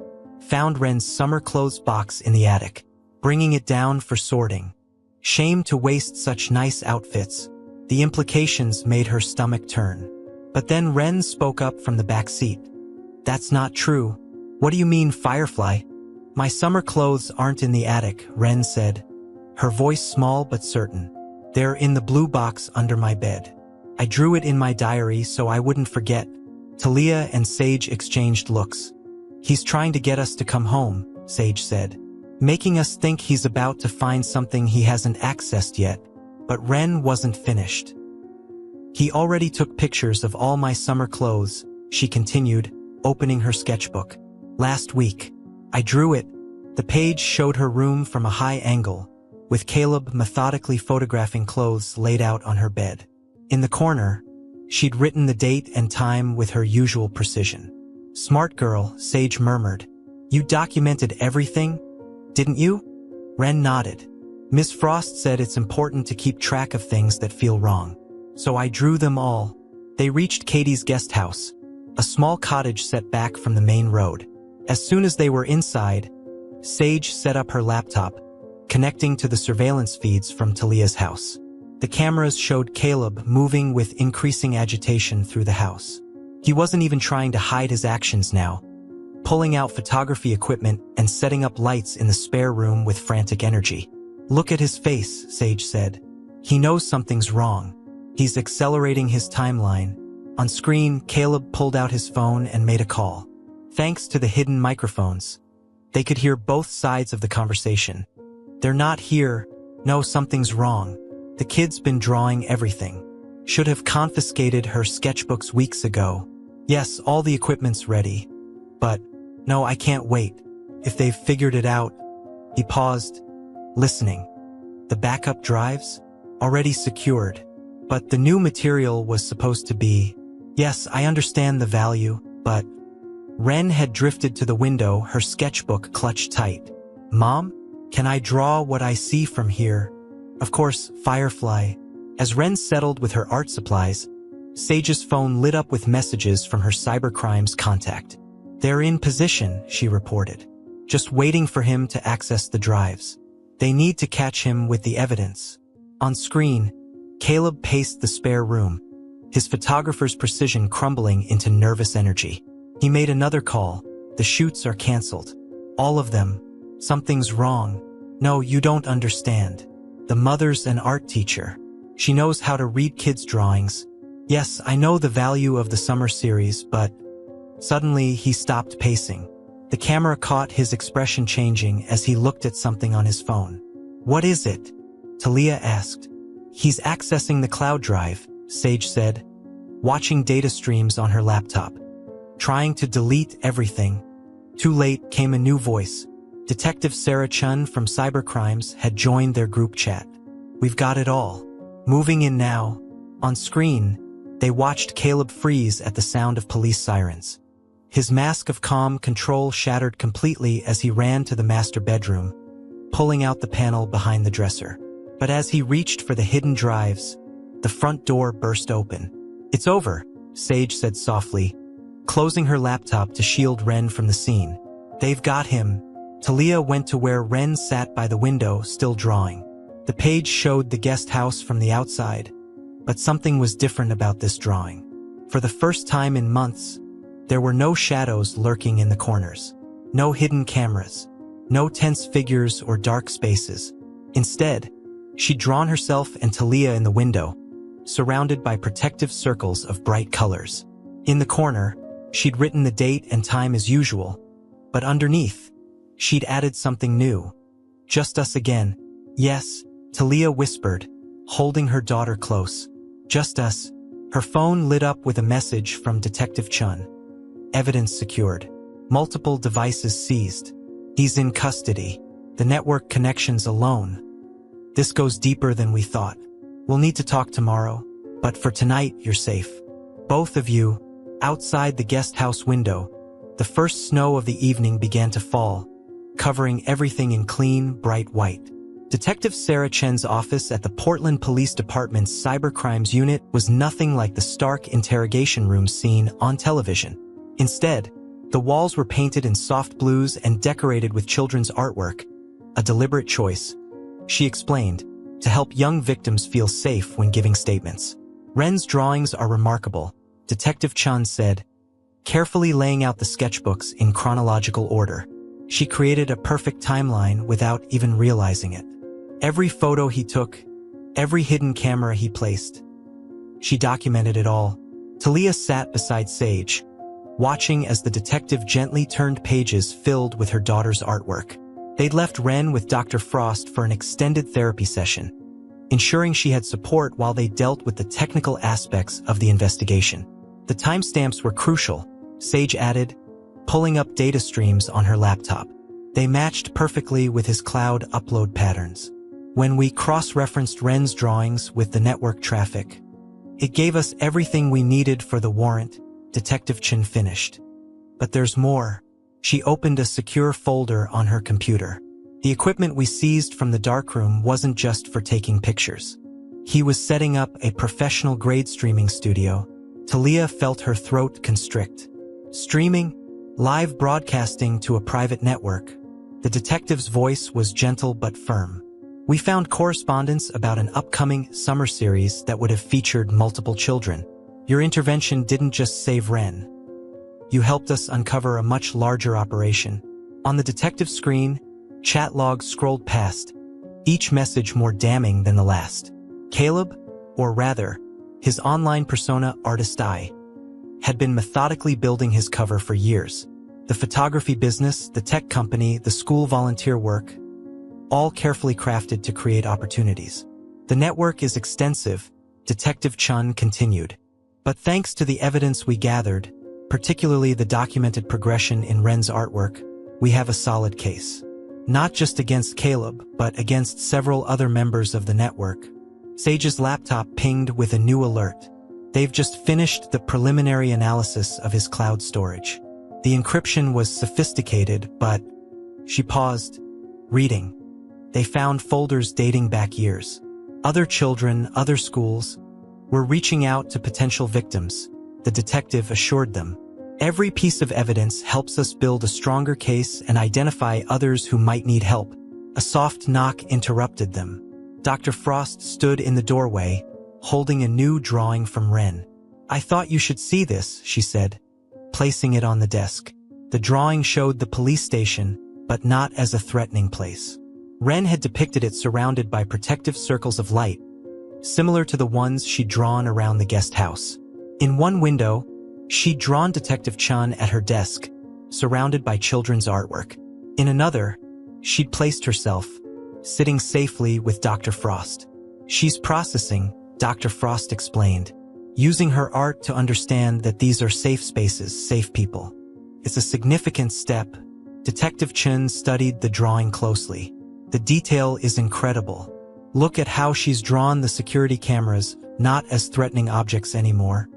Found Ren's summer clothes box in the attic, bringing it down for sorting. Shame to waste such nice outfits. The implications made her stomach turn. But then Ren spoke up from the back seat. "That's not true." "What do you mean, Firefly?" "My summer clothes aren't in the attic," Ren said, her voice small but certain. "They're in the blue box under my bed. I drew it in my diary so I wouldn't forget." Talia and Sage exchanged looks. "He's trying to get us to come home," Sage said, "making us think he's about to find something he hasn't accessed yet." But Ren wasn't finished. "He already took pictures of all my summer clothes," she continued, opening her sketchbook. "Last week. I drew it." The page showed her room from a high angle, with Caleb methodically photographing clothes laid out on her bed. In the corner, she'd written the date and time with her usual precision. "Smart girl," Sage murmured. "You documented everything, didn't you?" Ren nodded. "Miss Frost said it's important to keep track of things that feel wrong. So I drew them all." They reached Katie's guest house, a small cottage set back from the main road. As soon as they were inside, Sage set up her laptop, connecting to the surveillance feeds from Talia's house. The cameras showed Caleb moving with increasing agitation through the house. He wasn't even trying to hide his actions now, pulling out photography equipment and setting up lights in the spare room with frantic energy. "Look at his face," Sage said. "He knows something's wrong. He's accelerating his timeline." On screen, Caleb pulled out his phone and made a call. Thanks to the hidden microphones, they could hear both sides of the conversation. "They're not here. No, something's wrong. The kid's been drawing everything. Should have confiscated her sketchbooks weeks ago. Yes, all the equipment's ready. But, no, I can't wait. If they've figured it out." He paused, listening. The backup drives? Already secured. But the new material was supposed to be... Yes, I understand the value, but... Ren had drifted to the window, her sketchbook clutched tight. "Mom? Can I draw what I see from here?" "Of course, Firefly." As Ren settled with her art supplies, Sage's phone lit up with messages from her cybercrimes contact. "They're in position," she reported, "just waiting for him to access the drives. They need to catch him with the evidence." On screen, Caleb paced the spare room, his photographer's precision crumbling into nervous energy. He made another call. "The shoots are canceled. All of them. Something's wrong." "No, you don't understand. The mother's an art teacher. She knows how to read kids' drawings. Yes, I know the value of the summer series, but..." Suddenly, he stopped pacing. The camera caught his expression changing as he looked at something on his phone. "What is it?" Talia asked. "He's accessing the cloud drive," Sage said, watching data streams on her laptop. "Trying to delete everything." Too late came a new voice. Detective Sarah Chun from Cybercrimes had joined their group chat. "We've got it all. Moving in now." On screen, they watched Caleb freeze at the sound of police sirens. His mask of calm control shattered completely as he ran to the master bedroom, pulling out the panel behind the dresser. But as he reached for the hidden drives, the front door burst open. "It's over," Sage said softly, closing her laptop to shield Ren from the scene. "They've got him." Talia went to where Ren sat by the window, still drawing. The page showed the guest house from the outside, but something was different about this drawing. For the first time in months, there were no shadows lurking in the corners, no hidden cameras, no tense figures or dark spaces. Instead, she'd drawn herself and Talia in the window, surrounded by protective circles of bright colors. In the corner, she'd written the date and time as usual, but underneath, she'd added something new. "Just us again." "Yes," Talia whispered, holding her daughter close. "Just us." Her phone lit up with a message from Detective Chun. "Evidence secured. Multiple devices seized. He's in custody. The network connections alone. This goes deeper than we thought. We'll need to talk tomorrow, but for tonight, you're safe." Both of you. Outside the guest house window, the first snow of the evening began to fall, covering everything in clean, bright white. Detective Sarah Chen's office at the Portland Police Department's Cybercrimes Unit was nothing like the stark interrogation room seen on television. Instead, the walls were painted in soft blues and decorated with children's artwork, a deliberate choice, she explained, to help young victims feel safe when giving statements. Ren's drawings are remarkable, Detective Chen said, carefully laying out the sketchbooks in chronological order. She created a perfect timeline without even realizing it. Every photo he took, every hidden camera he placed. She documented it all. Talia sat beside Sage, watching as the detective gently turned pages filled with her daughter's artwork. They'd left Ren with Dr. Frost for an extended therapy session, ensuring she had support while they dealt with the technical aspects of the investigation. The timestamps were crucial, Sage added, pulling up data streams on her laptop. They matched perfectly with his cloud upload patterns. When we cross-referenced Ren's drawings with the network traffic, it gave us everything we needed for the warrant, Detective Chen finished. But there's more. She opened a secure folder on her computer. The equipment we seized from the darkroom wasn't just for taking pictures. He was setting up a professional-grade streaming studio. Talia felt her throat constrict. Streaming, live broadcasting to a private network. The detective's voice was gentle but firm. We found correspondence about an upcoming summer series that would have featured multiple children. Your intervention didn't just save Ren. You helped us uncover a much larger operation. On the detective's screen, chat logs scrolled past, each message more damning than the last. Caleb, or rather, his online persona Artist I, had been methodically building his cover for years. The photography business, the tech company, the school volunteer work, all carefully crafted to create opportunities. The network is extensive, Detective Chen continued. But thanks to the evidence we gathered, particularly the documented progression in Ren's artwork, we have a solid case. Not just against Caleb, but against several other members of the network. Sage's laptop pinged with a new alert. They've just finished the preliminary analysis of his cloud storage. The encryption was sophisticated, but... She paused, reading. They found folders dating back years. Other children, other schools, were reaching out to potential victims, the detective assured them. Every piece of evidence helps us build a stronger case and identify others who might need help. A soft knock interrupted them. Dr. Frost stood in the doorway, holding a new drawing from Ren. I thought you should see this, she said, placing it on the desk. The drawing showed the police station, but not as a threatening place. Ren had depicted it surrounded by protective circles of light, similar to the ones she'd drawn around the guest house. In one window, she'd drawn Detective Chen at her desk, surrounded by children's artwork. In another, she'd placed herself, sitting safely with Dr. Frost. She's processing, Dr. Frost explained, using her art to understand that these are safe spaces, safe people. It's a significant step. Detective Chen studied the drawing closely. The detail is incredible. Look at how she's drawn the security cameras, not as threatening objects anymore,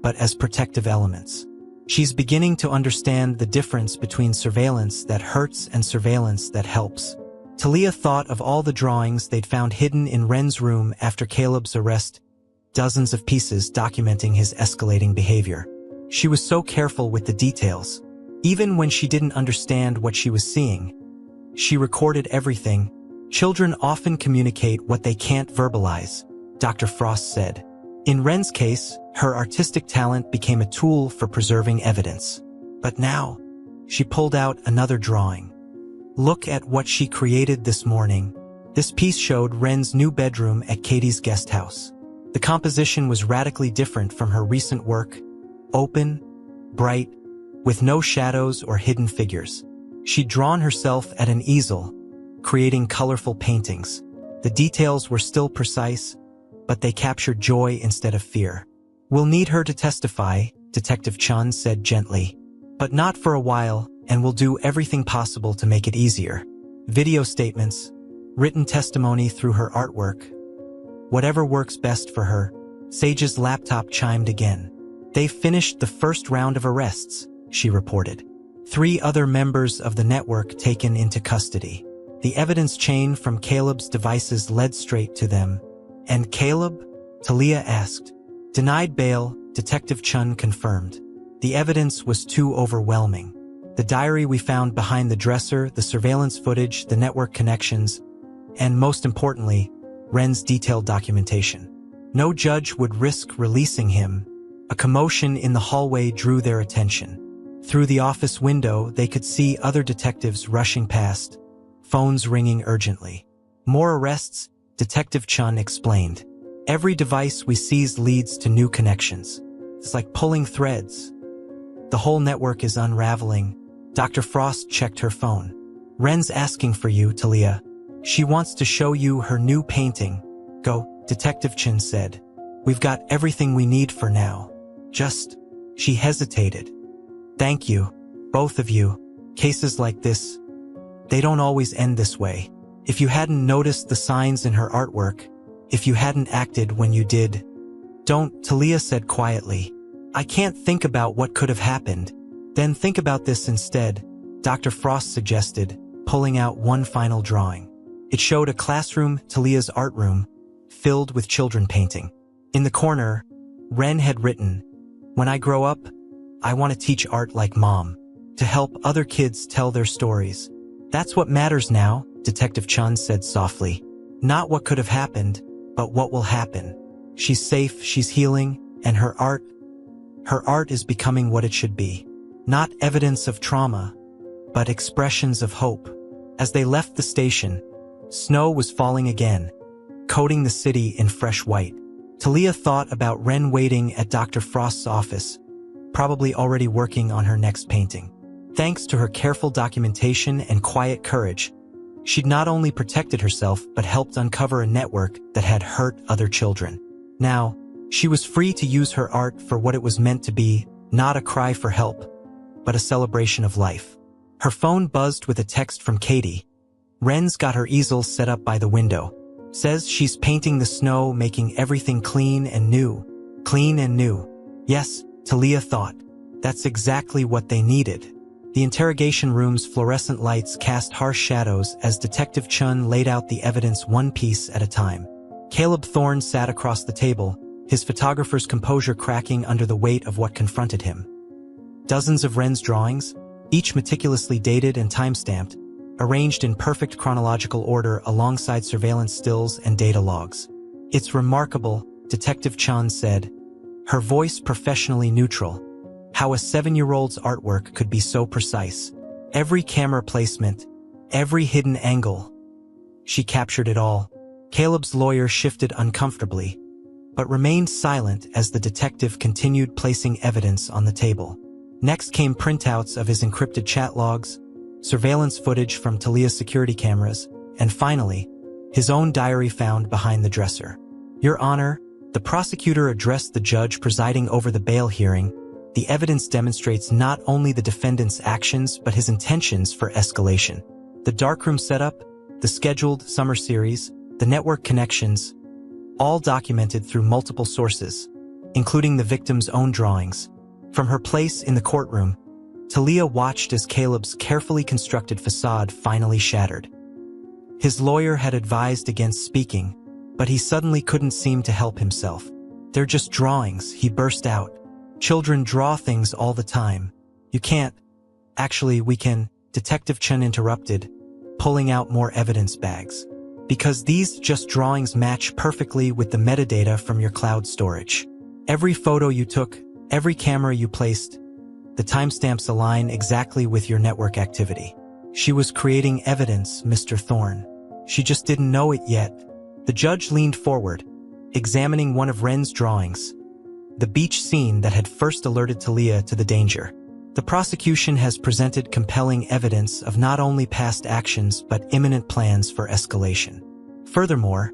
but as protective elements. She's beginning to understand the difference between surveillance that hurts and surveillance that helps. Talia thought of all the drawings they'd found hidden in Ren's room after Caleb's arrest, dozens of pieces documenting his escalating behavior. She was so careful with the details. Even when she didn't understand what she was seeing, she recorded everything. Children often communicate what they can't verbalize, Dr. Frost said. In Ren's case, her artistic talent became a tool for preserving evidence. But now, she pulled out another drawing. Look at what she created this morning. This piece showed Ren's new bedroom at Katie's guest house. The composition was radically different from her recent work, open, bright, with no shadows or hidden figures. She'd drawn herself at an easel, creating colorful paintings. The details were still precise, but they captured joy instead of fear. We'll need her to testify, Detective Chen said gently. But not for a while, and we'll do everything possible to make it easier. Video statements, written testimony through her artwork. Whatever works best for her. Sage's laptop chimed again. They've finished the first round of arrests, she reported. 3 other members of the network taken into custody. The evidence chain from Caleb's devices led straight to them. And Caleb? Talia asked. Denied bail, Detective Chun confirmed. The evidence was too overwhelming. The diary we found behind the dresser, the surveillance footage, the network connections, and most importantly, Ren's detailed documentation. No judge would risk releasing him. A commotion in the hallway drew their attention. Through the office window, they could see other detectives rushing past, phones ringing urgently. More arrests, Detective Chun explained. Every device we seized leads to new connections. It's like pulling threads. The whole network is unraveling. Dr. Frost checked her phone. Ren's asking for you, Talia. She wants to show you her new painting. Go, Detective Chun said. We've got everything we need for now. She hesitated. Thank you, both of you. Cases like this, they don't always end this way. If you hadn't noticed the signs in her artwork, if you hadn't acted when you did. Don't, Talia said quietly. I can't think about what could have happened. Then think about this instead, Dr. Frost suggested, pulling out one final drawing. It showed a classroom, Talia's art room, filled with children painting. In the corner, Ren had written, When I grow up, I want to teach art like Mom, to help other kids tell their stories. That's what matters now, Detective Chun said softly. Not what could have happened, but what will happen. She's safe, she's healing, and her art is becoming what it should be. Not evidence of trauma, but expressions of hope. As they left the station, snow was falling again, coating the city in fresh white. Talia thought about Ren waiting at Dr. Frost's office, probably already working on her next painting. Thanks to her careful documentation and quiet courage, she'd not only protected herself but helped uncover a network that had hurt other children. Now, she was free to use her art for what it was meant to be, not a cry for help, but a celebration of life. Her phone buzzed with a text from Katie. Ren's got her easel set up by the window. Says she's painting the snow, making everything clean and new. Clean and new. Yes, Talia thought. That's exactly what they needed. The interrogation room's fluorescent lights cast harsh shadows as Detective Chun laid out the evidence one piece at a time. Caleb Thorne sat across the table, his photographer's composure cracking under the weight of what confronted him. Dozens of Ren's drawings, each meticulously dated and time-stamped, arranged in perfect chronological order alongside surveillance stills and data logs. It's remarkable, Detective Chun said, her voice professionally neutral. How a 7-year-old's artwork could be so precise. Every camera placement, every hidden angle. She captured it all. Caleb's lawyer shifted uncomfortably, but remained silent as the detective continued placing evidence on the table. Next came printouts of his encrypted chat logs, surveillance footage from Talia's security cameras, and finally, his own diary found behind the dresser. Your Honor, the prosecutor addressed the judge presiding over the bail hearing. The evidence demonstrates not only the defendant's actions but his intentions for escalation. The darkroom setup, the scheduled summer series, the network connections, all documented through multiple sources, including the victim's own drawings. From her place in the courtroom, Talia watched as Caleb's carefully constructed facade finally shattered. His lawyer had advised against speaking, but he suddenly couldn't seem to help himself. They're just drawings, he burst out. Children draw things all the time. You can't. Actually, we can, Detective Chun interrupted, pulling out more evidence bags. Because these just drawings match perfectly with the metadata from your cloud storage. Every photo you took, every camera you placed, the timestamps align exactly with your network activity. She was creating evidence, Mr. Thorne. She just didn't know it yet. The judge leaned forward, examining one of Ren's drawings, the beach scene that had first alerted Talia to the danger. The prosecution has presented compelling evidence of not only past actions but imminent plans for escalation. Furthermore,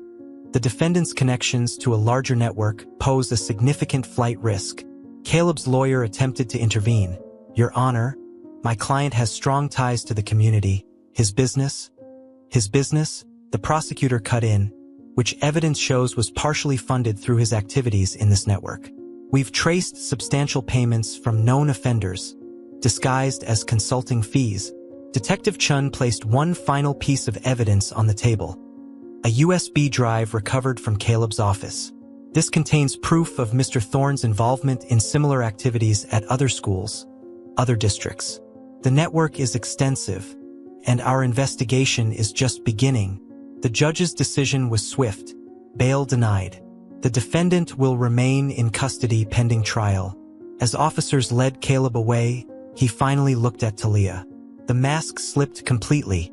the defendant's connections to a larger network pose a significant flight risk. Caleb's lawyer attempted to intervene. Your Honor, my client has strong ties to the community. His business, the prosecutor cut in, which evidence shows was partially funded through his activities in this network. We've traced substantial payments from known offenders, disguised as consulting fees, Detective Chun placed one final piece of evidence on the table. A USB drive recovered from Caleb's office. This contains proof of Mr. Thorne's involvement in similar activities at other schools, other districts. The network is extensive, and our investigation is just beginning. The judge's decision was swift. Bail denied. The defendant will remain in custody pending trial. As officers led Caleb away, he finally looked at Talia. The mask slipped completely,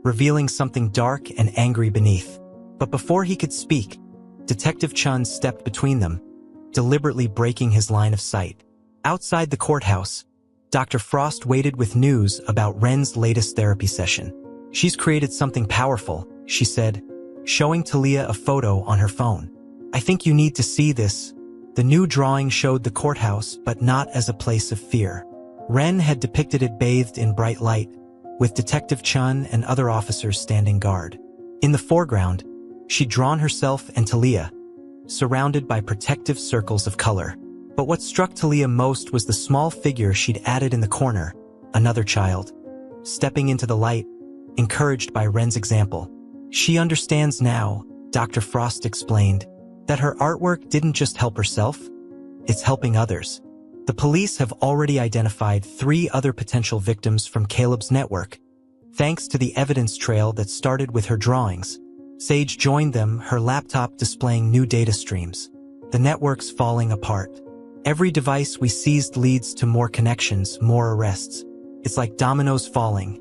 revealing something dark and angry beneath. But before he could speak, Detective Chun stepped between them, deliberately breaking his line of sight. Outside the courthouse, Dr. Frost waited with news about Ren's latest therapy session. "She's created something powerful," she said, showing Talia a photo on her phone. "I think you need to see this." The new drawing showed the courthouse, but not as a place of fear. Ren had depicted it bathed in bright light, with Detective Chun and other officers standing guard. In the foreground, she'd drawn herself and Talia, surrounded by protective circles of color. But what struck Talia most was the small figure she'd added in the corner, another child, stepping into the light, encouraged by Ren's example. She understands now, Dr. Frost explained, that her artwork didn't just help herself, it's helping others. The police have already identified 3 other potential victims from Caleb's network, thanks to the evidence trail that started with her drawings. Sage joined them, her laptop displaying new data streams. The network's falling apart. Every device we seized leads to more connections, more arrests. It's like dominoes falling.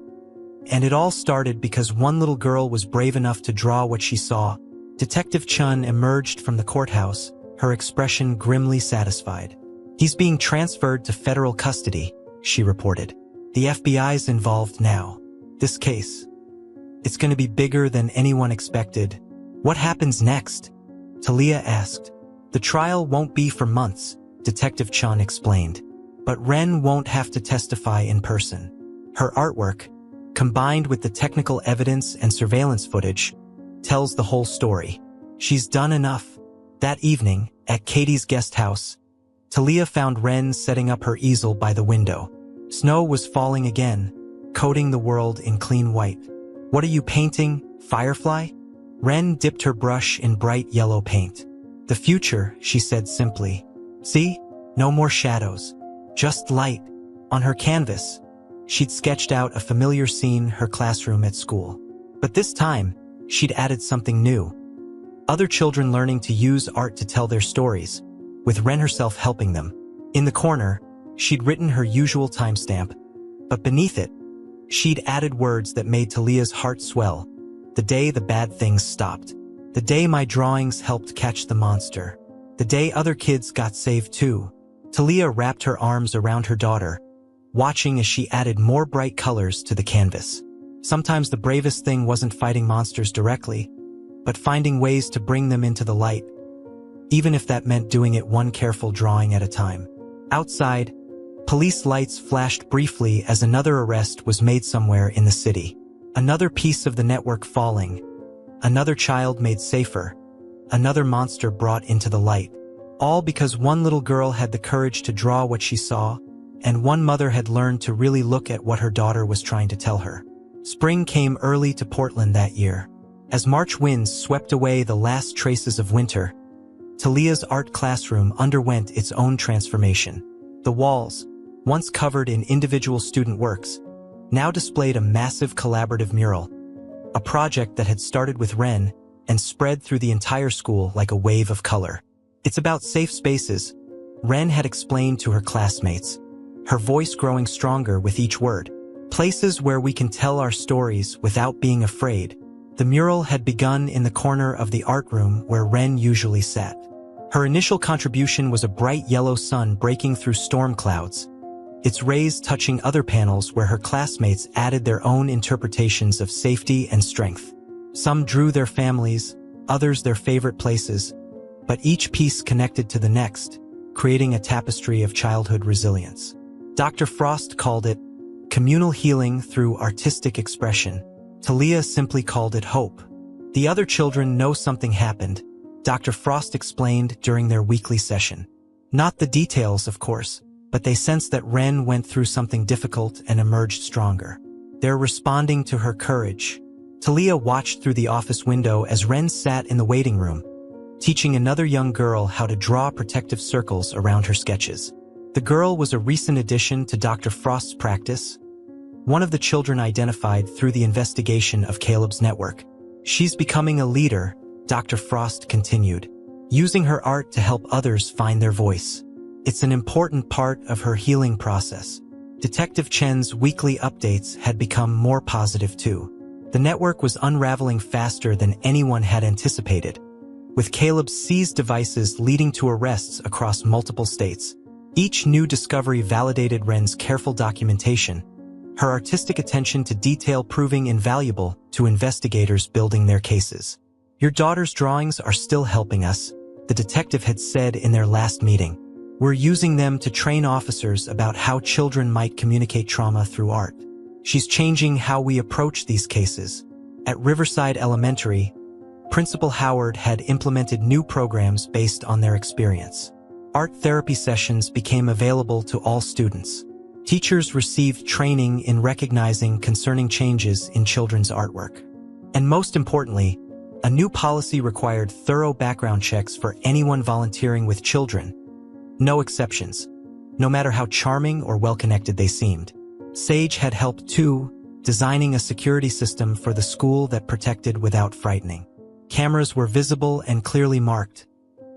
And it all started because one little girl was brave enough to draw what she saw. Detective Chun emerged from the courthouse, her expression grimly satisfied. "He's being transferred to federal custody," she reported. "The FBI's involved now. This case, it's going to be bigger than anyone expected." "What happens next?" Talia asked. "The trial won't be for months," Detective Chun explained. "But Ren won't have to testify in person. Her artwork, combined with the technical evidence and surveillance footage, tells the whole story. She's done enough." That evening, at Katie's guest house, Talia found Ren setting up her easel by the window. Snow was falling again, coating the world in clean white. "What are you painting, Firefly?" Ren dipped her brush in bright yellow paint. "The future," she said simply. "See? No more shadows. Just light." On her canvas, she'd sketched out a familiar scene, her classroom at school. But this time, she'd added something new. Other children learning to use art to tell their stories, with Ren herself helping them. In the corner, she'd written her usual timestamp, but beneath it, she'd added words that made Talia's heart swell. "The day the bad things stopped. The day my drawings helped catch the monster. The day other kids got saved too." Talia wrapped her arms around her daughter, watching as she added more bright colors to the canvas. Sometimes the bravest thing wasn't fighting monsters directly, but finding ways to bring them into the light, even if that meant doing it one careful drawing at a time. Outside, police lights flashed briefly as another arrest was made somewhere in the city. Another piece of the network falling, another child made safer, another monster brought into the light. All because one little girl had the courage to draw what she saw, and one mother had learned to really look at what her daughter was trying to tell her. Spring came early to Portland that year. As March winds swept away the last traces of winter, Talia's art classroom underwent its own transformation. The walls, once covered in individual student works, now displayed a massive collaborative mural, a project that had started with Ren and spread through the entire school like a wave of color. "It's about safe spaces," Ren had explained to her classmates, her voice growing stronger with each word. "Places where we can tell our stories without being afraid." The mural had begun in the corner of the art room where Ren usually sat. Her initial contribution was a bright yellow sun breaking through storm clouds, its rays touching other panels where her classmates added their own interpretations of safety and strength. Some drew their families, others their favorite places, but each piece connected to the next, creating a tapestry of childhood resilience. Dr. Frost called it communal healing through artistic expression. Talia simply called it hope. The other children know something happened, Dr. Frost explained during their weekly session. Not the details, of course, but they sensed that Ren went through something difficult and emerged stronger. They're responding to her courage. Talia watched through the office window as Ren sat in the waiting room, teaching another young girl how to draw protective circles around her sketches. The girl was a recent addition to Dr. Frost's practice, one of the children identified through the investigation of Caleb's network. She's becoming a leader, Dr. Frost continued, using her art to help others find their voice. It's an important part of her healing process. Detective Chen's weekly updates had become more positive too. The network was unraveling faster than anyone had anticipated, with Caleb's seized devices leading to arrests across multiple states. Each new discovery validated Ren's careful documentation, her artistic attention to detail proving invaluable to investigators building their cases. "Your daughter's drawings are still helping us," the detective had said in their last meeting. "We're using them to train officers about how children might communicate trauma through art. She's changing how we approach these cases." At Riverside Elementary, Principal Howard had implemented new programs based on their experience. Art therapy sessions became available to all students. Teachers received training in recognizing concerning changes in children's artwork. And most importantly, a new policy required thorough background checks for anyone volunteering with children. No exceptions, no matter how charming or well-connected they seemed. Sage had helped too, designing a security system for the school that protected without frightening. Cameras were visible and clearly marked,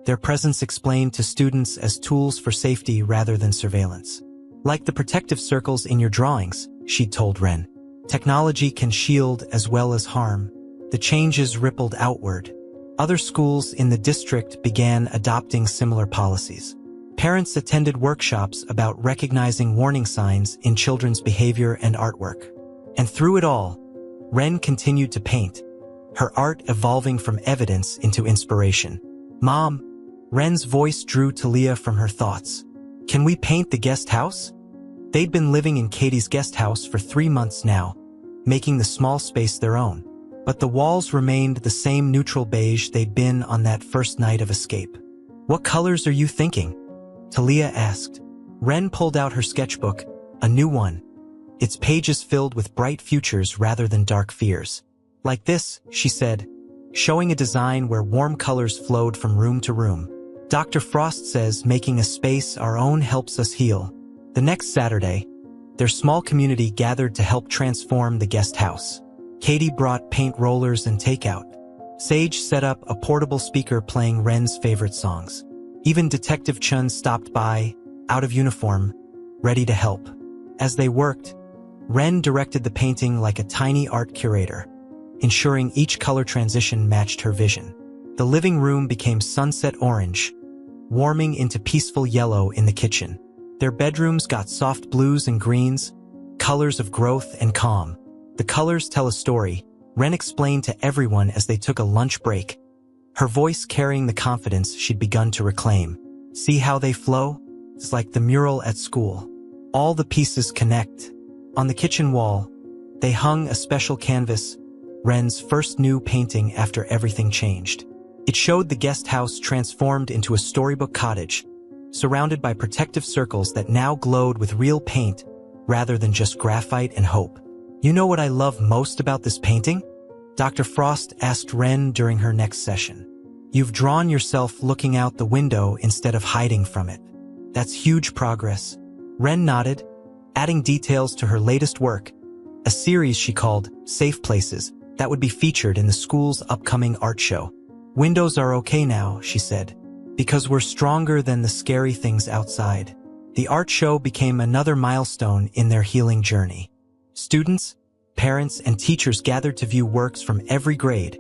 their presence explained to students as tools for safety rather than surveillance. "Like the protective circles in your drawings," she told Ren. "Technology can shield as well as harm." The changes rippled outward. Other schools in the district began adopting similar policies. Parents attended workshops about recognizing warning signs in children's behavior and artwork. And through it all, Ren continued to paint, her art evolving from evidence into inspiration. "Mom," Ren's voice drew Talia from her thoughts. "Can we paint the guest house?" They'd been living in Katie's guest house for 3 months now, making the small space their own. But the walls remained the same neutral beige they'd been on that first night of escape. "What colors are you thinking?" Talia asked. Ren pulled out her sketchbook, a new one, its pages filled with bright futures rather than dark fears. "Like this," she said, showing a design where warm colors flowed from room to room. "Dr. Frost says making a space our own helps us heal." The next Saturday, their small community gathered to help transform the guest house. Katie brought paint rollers and takeout. Sage set up a portable speaker playing Ren's favorite songs. Even Detective Chun stopped by, out of uniform, ready to help. As they worked, Ren directed the painting like a tiny art curator, ensuring each color transition matched her vision. The living room became sunset orange, warming into peaceful yellow in the kitchen. Their bedrooms got soft blues and greens, colors of growth and calm. "The colors tell a story," Ren explained to everyone as they took a lunch break, her voice carrying the confidence she'd begun to reclaim. "See how they flow? It's like the mural at school. All the pieces connect." On the kitchen wall, they hung a special canvas, Ren's first new painting after everything changed. It showed the guest house transformed into a storybook cottage, surrounded by protective circles that now glowed with real paint rather than just graphite and hope. "You know what I love most about this painting?" Dr. Frost asked Ren during her next session. "You've drawn yourself looking out the window instead of hiding from it. That's huge progress." Ren nodded, adding details to her latest work, a series she called Safe Places that would be featured in the school's upcoming art show. "Windows are okay now," she said, "because we're stronger than the scary things outside." The art show became another milestone in their healing journey. Students, parents, and teachers gathered to view works from every grade,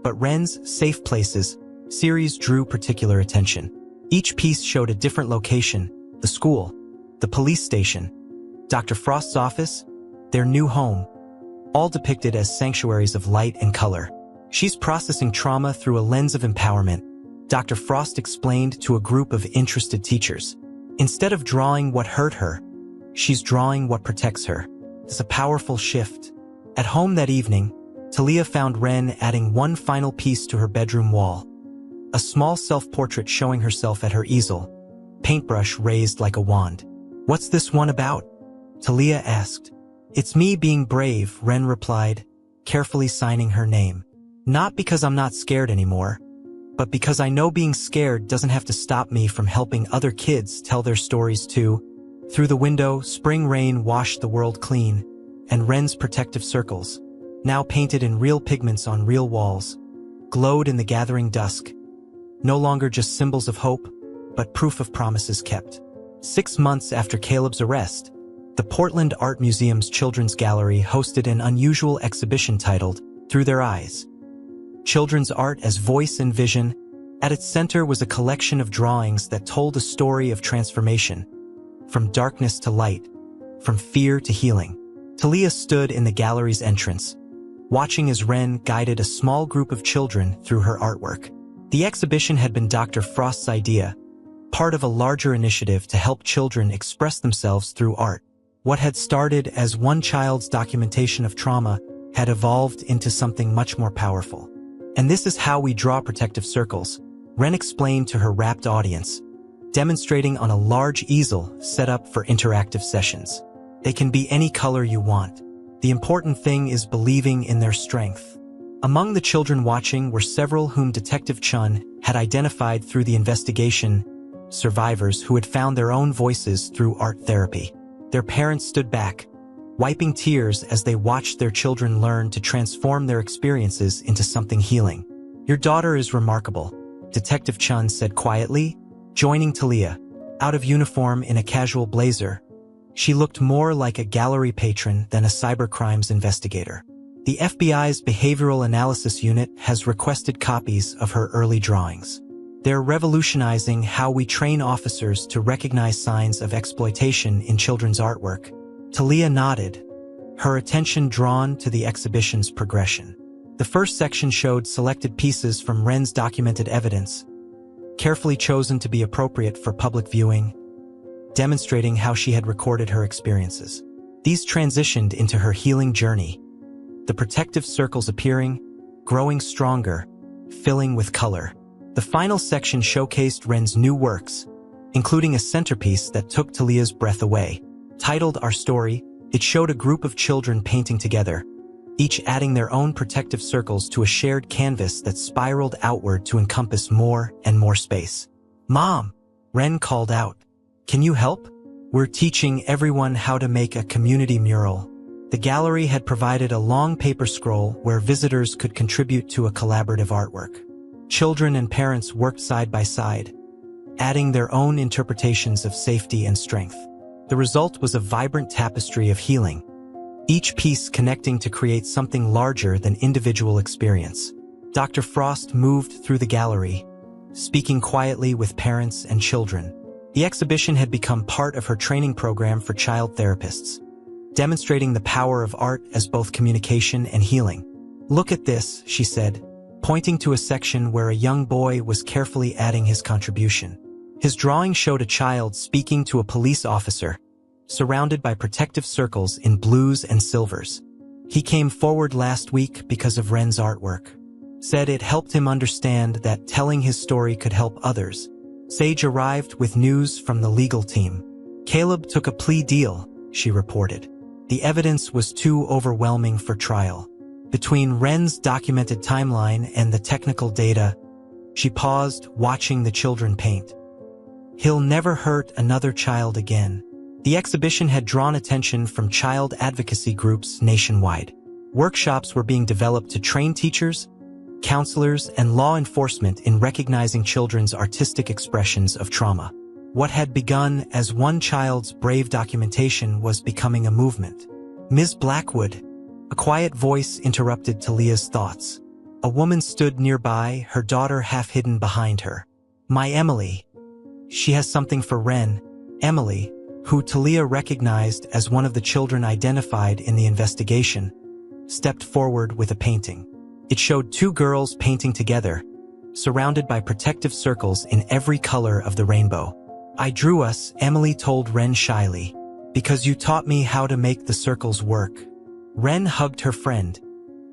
but Ren's Safe Places series drew particular attention. Each piece showed a different location: the school, the police station, Dr. Frost's office, their new home, all depicted as sanctuaries of light and color. "She's processing trauma through a lens of empowerment," Dr. Frost explained to a group of interested teachers. "Instead of drawing what hurt her, she's drawing what protects her." It's a powerful shift. At home that evening, Talia found Ren adding one final piece to her bedroom wall. A small self-portrait showing herself at her easel, paintbrush raised like a wand. "What's this one about?" Talia asked. "It's me being brave," Ren replied, carefully signing her name. "Not because I'm not scared anymore, but because I know being scared doesn't have to stop me from helping other kids tell their stories too." Through the window, spring rain washed the world clean, and Ren's protective circles, now painted in real pigments on real walls, glowed in the gathering dusk, no longer just symbols of hope, but proof of promises kept. 6 months after Caleb's arrest, the Portland Art Museum's Children's Gallery hosted an unusual exhibition titled Through Their Eyes. Children's art as voice and vision. At its center was a collection of drawings that told a story of transformation, from darkness to light, from fear to healing. Talia stood in the gallery's entrance, watching as Ren guided a small group of children through her artwork. The exhibition had been Dr. Frost's idea, part of a larger initiative to help children express themselves through art. What had started as one child's documentation of trauma had evolved into something much more powerful. "And this is how we draw protective circles," Ren explained to her rapt audience, demonstrating on a large easel set up for interactive sessions. "They can be any color you want. The important thing is believing in their strength." Among the children watching were several whom Detective Chun had identified through the investigation, survivors who had found their own voices through art therapy. Their parents stood back, wiping tears as they watched their children learn to transform their experiences into something healing. "Your daughter is remarkable," Detective Chun said quietly, joining Talia. Out of uniform in a casual blazer, she looked more like a gallery patron than a cybercrimes investigator. "The FBI's Behavioral Analysis Unit has requested copies of her early drawings. They're revolutionizing how we train officers to recognize signs of exploitation in children's artwork." Talia nodded, her attention drawn to the exhibition's progression. The first section showed selected pieces from Ren's documented evidence, carefully chosen to be appropriate for public viewing, demonstrating how she had recorded her experiences. These transitioned into her healing journey, the protective circles appearing, growing stronger, filling with color. The final section showcased Ren's new works, including a centerpiece that took Talia's breath away. Titled Our Story, it showed a group of children painting together, each adding their own protective circles to a shared canvas that spiraled outward to encompass more and more space. "Mom," Ren called out, "can you help? We're teaching everyone how to make a community mural." The gallery had provided a long paper scroll where visitors could contribute to a collaborative artwork. Children and parents worked side by side, adding their own interpretations of safety and strength. The result was a vibrant tapestry of healing, each piece connecting to create something larger than individual experience. Dr. Frost moved through the gallery, speaking quietly with parents and children. The exhibition had become part of her training program for child therapists, demonstrating the power of art as both communication and healing. "Look at this," she said, pointing to a section where a young boy was carefully adding his contribution. His drawing showed a child speaking to a police officer, surrounded by protective circles in blues and silvers. He came forward last week because of Ren's artwork. Said it helped him understand that telling his story could help others. Sage arrived with news from the legal team. "Caleb took a plea deal," she reported. "The evidence was too overwhelming for trial." Between Ren's documented timeline and the technical data, she paused, watching the children paint. "He'll never hurt another child again." The exhibition had drawn attention from child advocacy groups nationwide. Workshops were being developed to train teachers, counselors, and law enforcement in recognizing children's artistic expressions of trauma. What had begun as one child's brave documentation was becoming a movement. "Ms. Blackwood," a quiet voice interrupted Talia's thoughts. A woman stood nearby, her daughter half hidden behind her. "My Emily. She has something for Ren." Emily, who Talia recognized as one of the children identified in the investigation, stepped forward with a painting. It showed two girls painting together, surrounded by protective circles in every color of the rainbow. "I drew us," Emily told Ren shyly, "because you taught me how to make the circles work." Ren hugged her friend,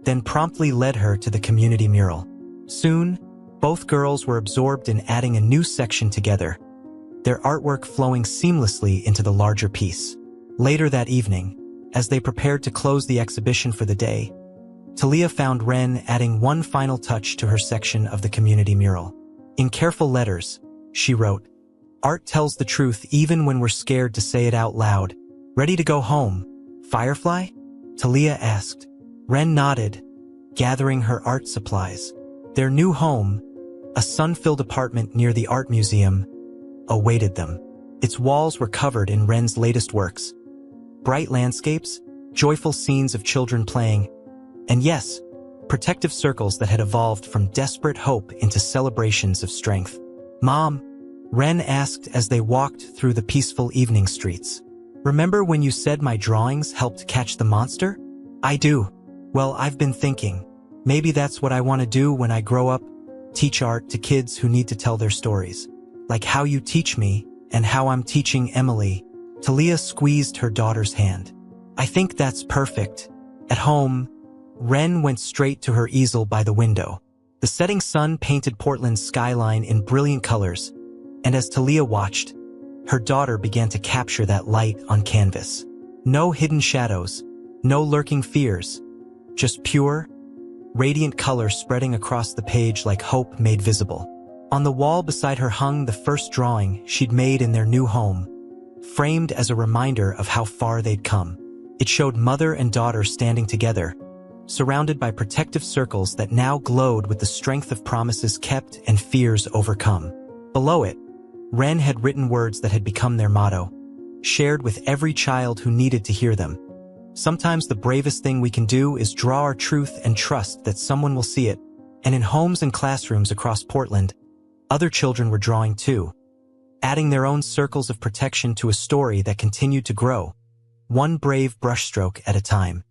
then promptly led her to the community mural. Soon, both girls were absorbed in adding a new section together, their artwork flowing seamlessly into the larger piece. Later that evening, As they prepared to close the exhibition for the day, Talia found Ren adding one final touch to her section of the community mural. In careful letters, she wrote, "Art tells the truth even when we're scared to say it out loud. Ready to go home, Firefly?" Talia asked. Ren nodded, gathering her art supplies. Their new home, a sun-filled apartment near the art museum, awaited them. Its walls were covered in Ren's latest works. Bright landscapes, joyful scenes of children playing, and yes, protective circles that had evolved from desperate hope into celebrations of strength. "Mom," Ren asked as they walked through the peaceful evening streets. "Remember when you said my drawings helped catch the monster?" "I do. Well, I've been thinking, maybe that's what I want to do when I grow up, teach art to kids who need to tell their stories. Like how you teach me, and how I'm teaching Emily." Talia squeezed her daughter's hand. "I think that's perfect." At home, Ren went straight to her easel by the window. The setting sun painted Portland's skyline in brilliant colors, and as Talia watched, her daughter began to capture that light on canvas. No hidden shadows, no lurking fears, just pure, radiant color spreading across the page like hope made visible. On the wall beside her hung the first drawing she'd made in their new home, framed as a reminder of how far they'd come. It showed mother and daughter standing together, surrounded by protective circles that now glowed with the strength of promises kept and fears overcome. Below it, Ren had written words that had become their motto, shared with every child who needed to hear them. "Sometimes the bravest thing we can do is draw our truth and trust that someone will see it." And in homes and classrooms across Portland, other children were drawing too, adding their own circles of protection to a story that continued to grow, one brave brushstroke at a time.